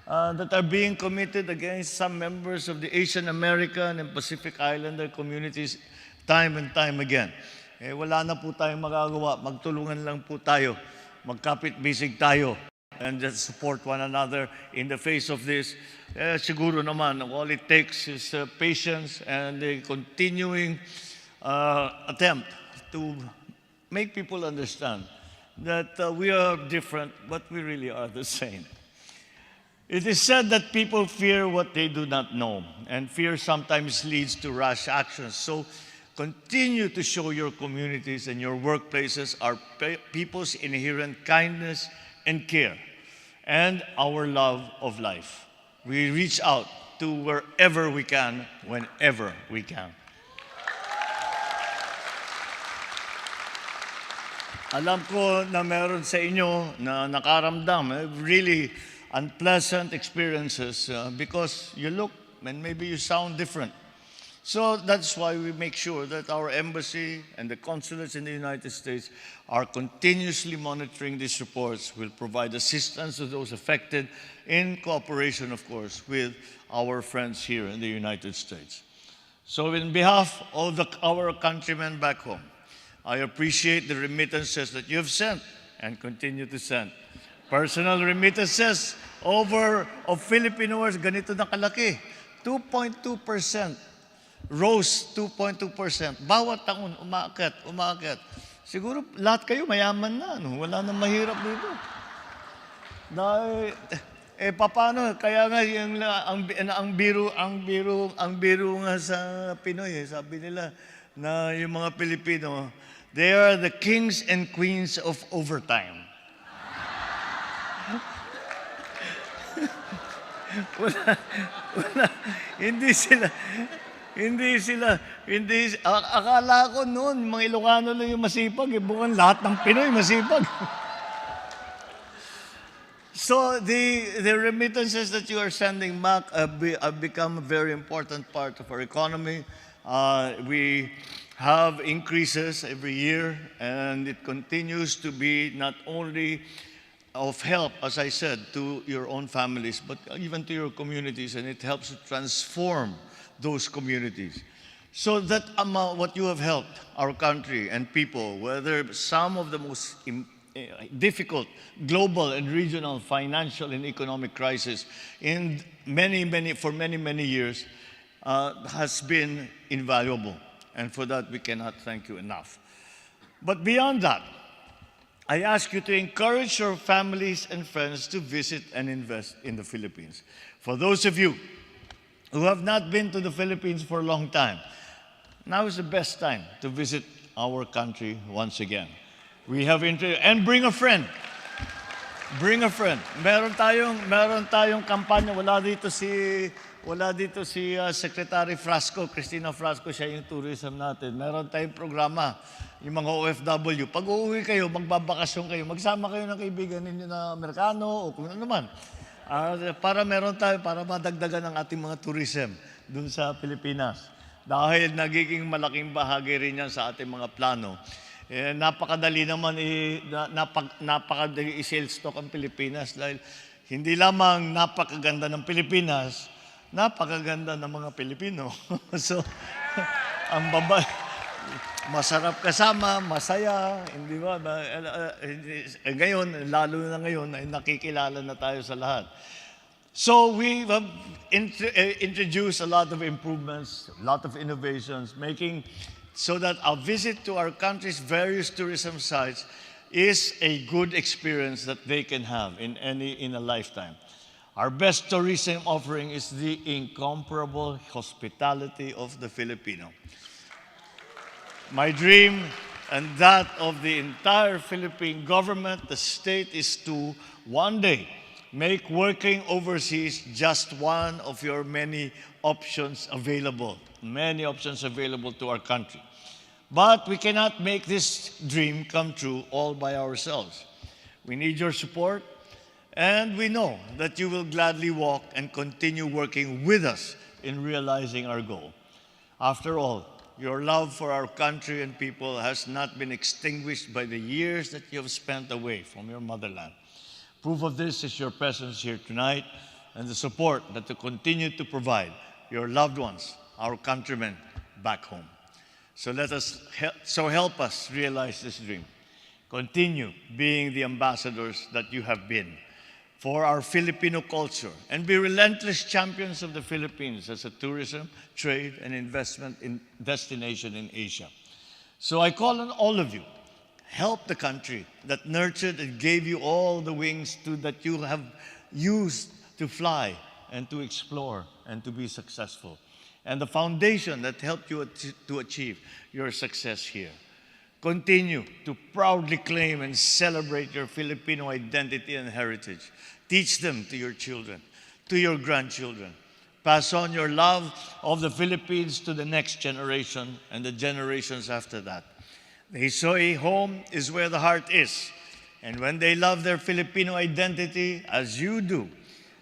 that are being committed against some members of the Asian American and Pacific Islander communities time and time again. Wala na po tayong magagawa. Magtulungan lang po tayo. Magkapit-bisig tayo. And just support one another in the face of this. Siguro naman, all it takes is patience and a continuing attempt to make people understand that we are different, but we really are the same. It is said that people fear what they do not know, and fear sometimes leads to rash actions. So continue to show your communities and your workplaces our people's inherent kindness and care, and our love of life. We reach out to wherever we can, whenever we can. Alam ko na meron sa inyo na nakaramdam really unpleasant experiences because you look and maybe you sound different. So that's why we make sure that our embassy and the consulates in the United States are continuously monitoring these reports, will provide assistance to those affected in cooperation, of course, with our friends here in the United States. So in behalf of our countrymen back home, I appreciate the remittances that you have sent and continue to send. Personal remittances of Filipinos, ganito na kalaki, 2.2%. Rose 2.2%. Bawat taon, umaakyat. Siguro lahat kayo mayaman na, no? Wala nang mahirap dito. Dahil, paano? Kaya nga ang biro nga sa Pinoy, sabi nila na yung mga Pilipino, they are the kings and queens of overtime. Akala ko noon, mga Ilocano lang yung masipag, bukan lahat ng Pinoy masipag. So the remittances that you are sending back have become a very important part of our economy. We have increases every year, and it continues to be not only of help, as I said, to your own families, but even to your communities, and it helps to transform those communities. So that what you have helped our country and people, whether some of the most difficult global and regional financial and economic crisis in for many years, has been invaluable. And for that, we cannot thank you enough. But beyond that, I ask you to encourage your families and friends to visit and invest in the Philippines. For those of you who have not been to the Philippines for a long time, now is the best time to visit our country once again. We have and bring a friend. Bring a friend. Meron tayong kampanya. Wala dito si Secretary Frasco, Cristina Frasco, siya yung tourism natin. Meron tayong programa, yung mga OFW. Pag uuwi kayo, magbabakasyon kayo, magsama kayo ng kaibigan ninyo na Amerikano o kung ano naman. Para madagdagan ang ating mga tourism dun sa Pilipinas. Dahil nagiging malaking bahagi rin yan sa ating mga plano. Napakadali naman, napakadali i-sales stock ang Pilipinas dahil hindi lamang napakaganda ng Pilipinas, napakaganda ng mga Pilipino. So, ang masarap kasama, masaya, hindi ba? Ngayon, lalo na ngayon, ay nakikilala na tayo sa lahat. So we have introduced a lot of improvements, a lot of innovations, making so that our visit to our country's various tourism sites is a good experience that they can have in a lifetime. Our best tourism offering is the incomparable hospitality of the Filipino. My dream and that of the entire Philippine government, the state, is to one day make working overseas just one of your many options available to our country. But we cannot make this dream come true all by ourselves. We need your support, and we know that you will gladly walk and continue working with us in realizing our goal. After all, your love for our country and people has not been extinguished by the years that you have spent away from your motherland. Proof of this is your presence here tonight and the support that you continue to provide your loved ones, our countrymen back home. So help us realize this dream. Continue being the ambassadors that you have been for our Filipino culture, and be relentless champions of the Philippines as a tourism, trade, and investment destination in Asia. So I call on all of you, help the country that nurtured and gave you all the wings that you have used to fly and to explore and to be successful, and the foundation that helped you to achieve your success here. Continue to proudly claim and celebrate your Filipino identity and heritage. Teach them to your children, to your grandchildren. Pass on your love of the Philippines to the next generation and the generations after that. They say home is where the heart is. And when they love their Filipino identity as you do,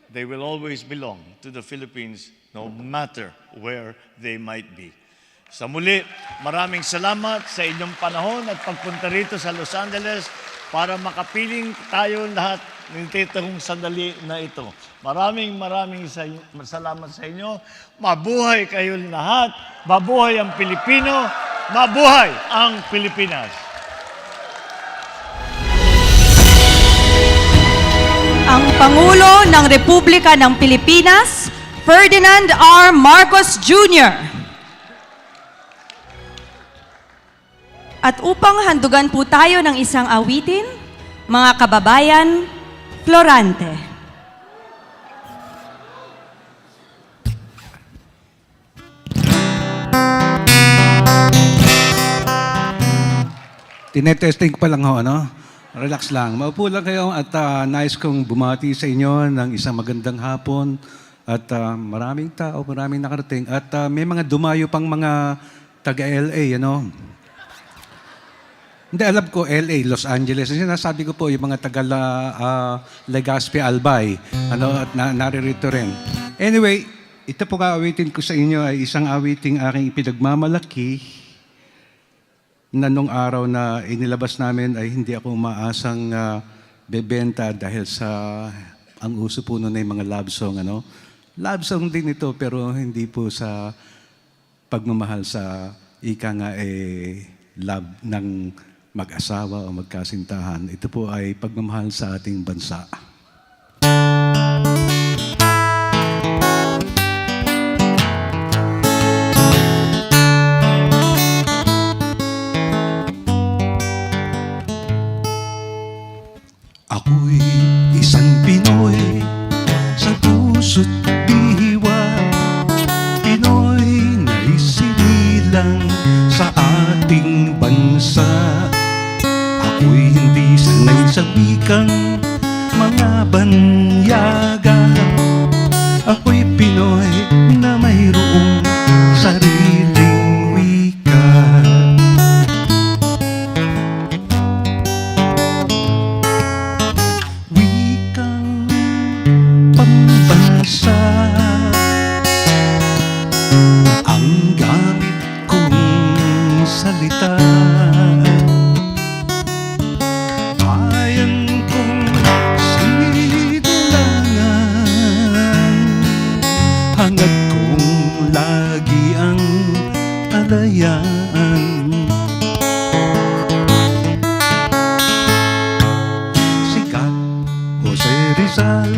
they will always belong to the Philippines no matter where they might be. Sa muli, maraming salamat sa inyong panahon at pagpunta rito sa Los Angeles para makapiling tayo lahat ng titong sandali na ito. Maraming salamat sa inyo. Mabuhay kayo lahat. Mabuhay ang Pilipino. Mabuhay ang Pilipinas. Ang Pangulo ng Republika ng Pilipinas, Ferdinand R. Marcos Jr. At upang handugan po tayo ng isang awitin, mga kababayan, Florante. Tinetesting pa lang ho, ano? Relax lang. Maupo lang kayo at nice kong bumati sa inyo ng isang magandang hapon. At maraming tao, maraming nakarating. At may mga dumayo pang mga taga-LA, ano? Hindi, alam ko, LA, Los Angeles. Sinasabi ko po yung mga taga Legazpi, Albay. At naririto rin. Anyway, ito po awitin ko sa inyo ay isang awiting aking ipinagmamalaki na nung araw na inilabas namin ay hindi ako umaasang bebenta dahil sa ang uso po noon ay mga love song. Love song din ito pero hindi po sa pagmamahal sa ika nga love ng mag-asawa o magkasintahan. Ito po ay pagmamahal sa ating bansa. Ako'y isang Pinoy sa puso't diwa, Pinoy na isinilang sa ating bansa. Ako'y hindi sanay sa wikang mga banyaga. Ako'y Pinoy na mayroong sariling wika. Wikang pambansa ang gamit kong salita. Hangad kong lagi ang alayaan. Sikat Jose Rizal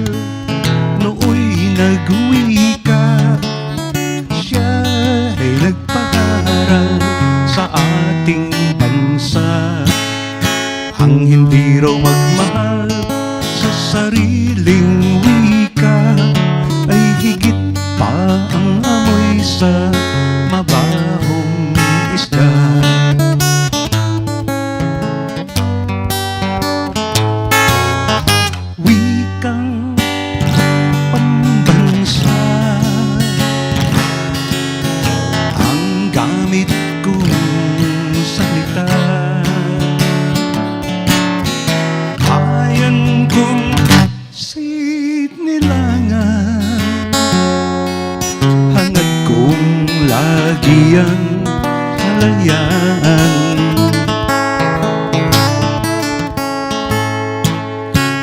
nooy nagwika. Siya ay nagpaaral sa ating bansa. Ang hindi raw magmahal sa sariling wika ay higit pa ang amoy sa mabahong isda. walang kalayaan.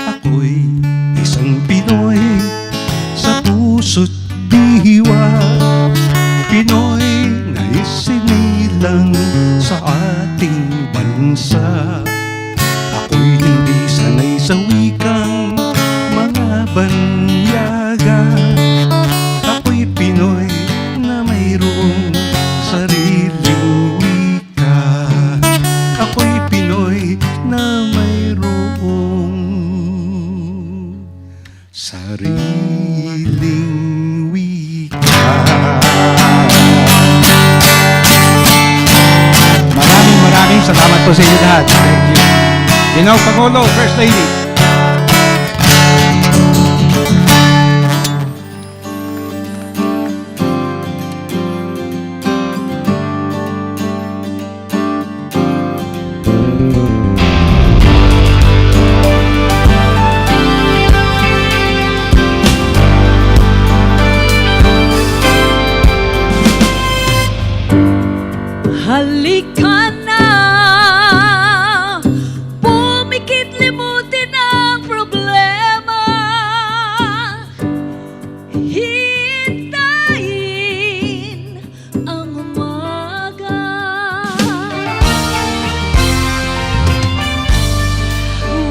Ako'y isang Pinoy sa puso't diwa, Pinoy na isinilang sa ating bansa. Ako'y hindi sanay sa wikang mga banyaga. Ako'y Pinoy na mayroong sariling wika. Ako'y Pinoy na mayroong sariling wika. Maraming salamat po sa inyo lahat. Thank you. Ginoong Pangulo, First Lady. Halika na, pumikit limutin ang problema. Hintayin ang umaga.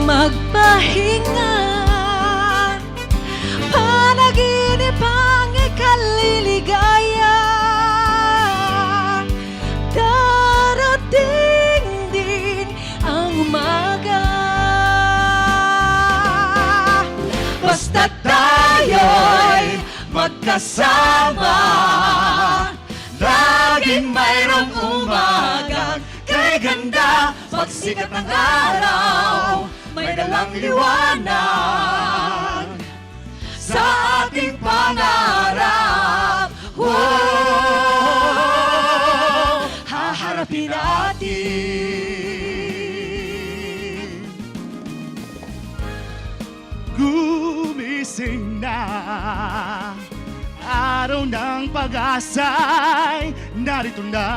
Magpahinga, panaginip ang ikaliligaya. Darating din ang umaga. Basta tayo'y magkasama, laging mayroong umaga. Kay ganda, pagsikat ng araw, may dalang liwanag sa ating pangarap. Oh, haharapin natin. Gumising na, araw ng pag-asa'y narito na.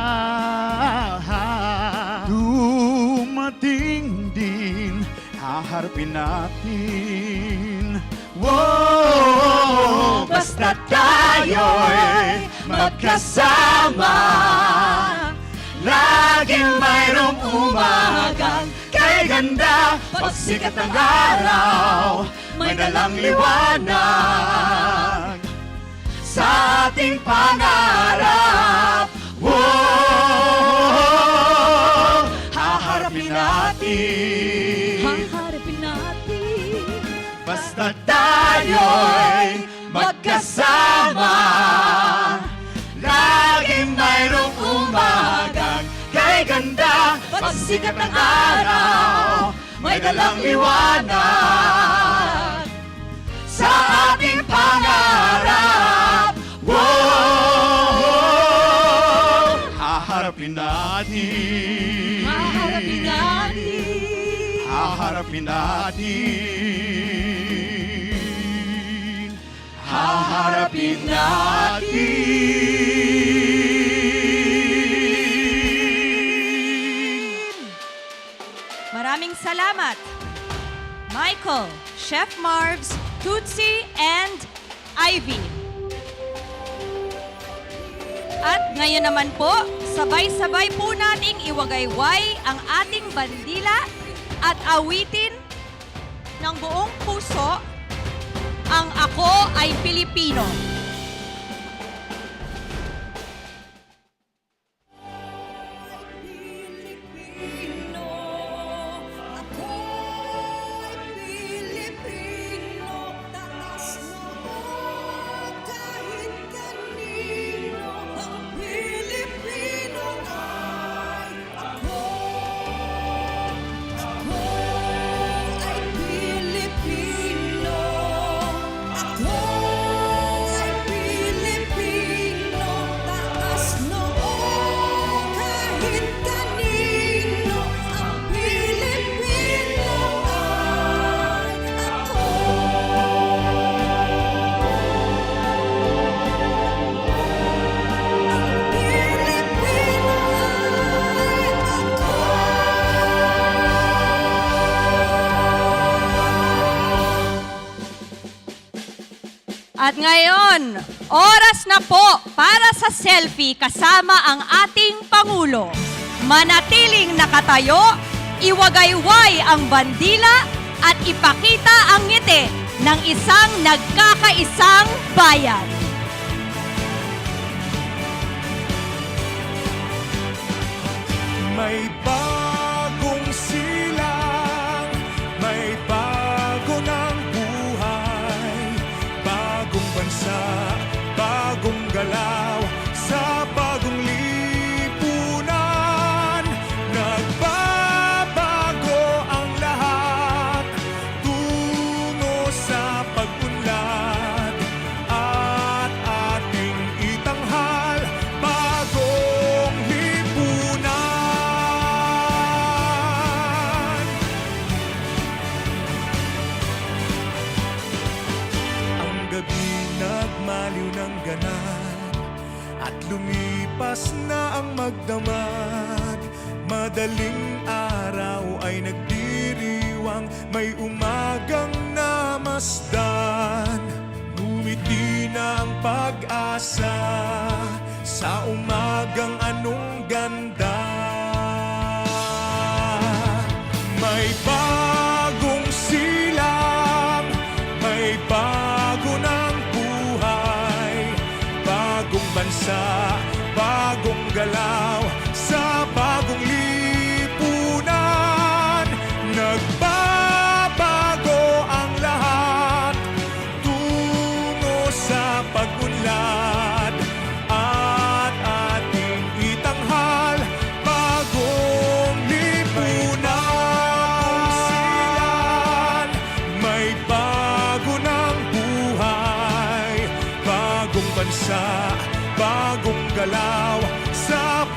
Dumating din, haharapin natin. Whoa, Basta tayo'y magkasama, laging mayroong umaga. Kay ganda, pagsikat ng araw, may dalang liwanag sa ating pangarap. Whoa, haharapin natin. Haharapin natin. Basta tayo'y magkasama, laging mayroong umaga. Kay ganda, pagsikat ng araw, may dalang liwanag sa ating pangarap. Whoa, Haharapin natin. haharapin natin. Haharapin natin. Haharapin natin. Maraming salamat, Michael, Chef Marvs, Tootsie, and Ivy. At ngayon naman po, sabay-sabay po nating iwagayway ang ating bandila at awitin ng buong puso ang Ako ay Pilipino. Ako At ngayon, oras na po para sa selfie kasama ang ating Pangulo. Manatiling nakatayo, iwagayway ang bandila at ipakita ang ngiti ng isang nagkakaisang bayan. May bagong silang, may bago ng buhay, bagong bansa, bagong galaw, sa bagong lipunan. Nagbabago ang lahat, tungo sa pag-unlad, at ating itanghal, bagong lipunan. Ang gabi nagmaliw ng ganap, at lumipas na ang magdamag. Madaling araw ay nagdiriwang, may umagang namasdan. Ngumiti na ang pag-asa sa umagang anong ganda. May bagong silang, may bago ng buhay, bagong bansa, bagong galaw, sa bagong lipunan. Nagbabago ang lahat, tungo sa pag-unlad, at ating itanghal, bagong lipunan. May bago ng buhay, bagong bansa, bagong galaw, sa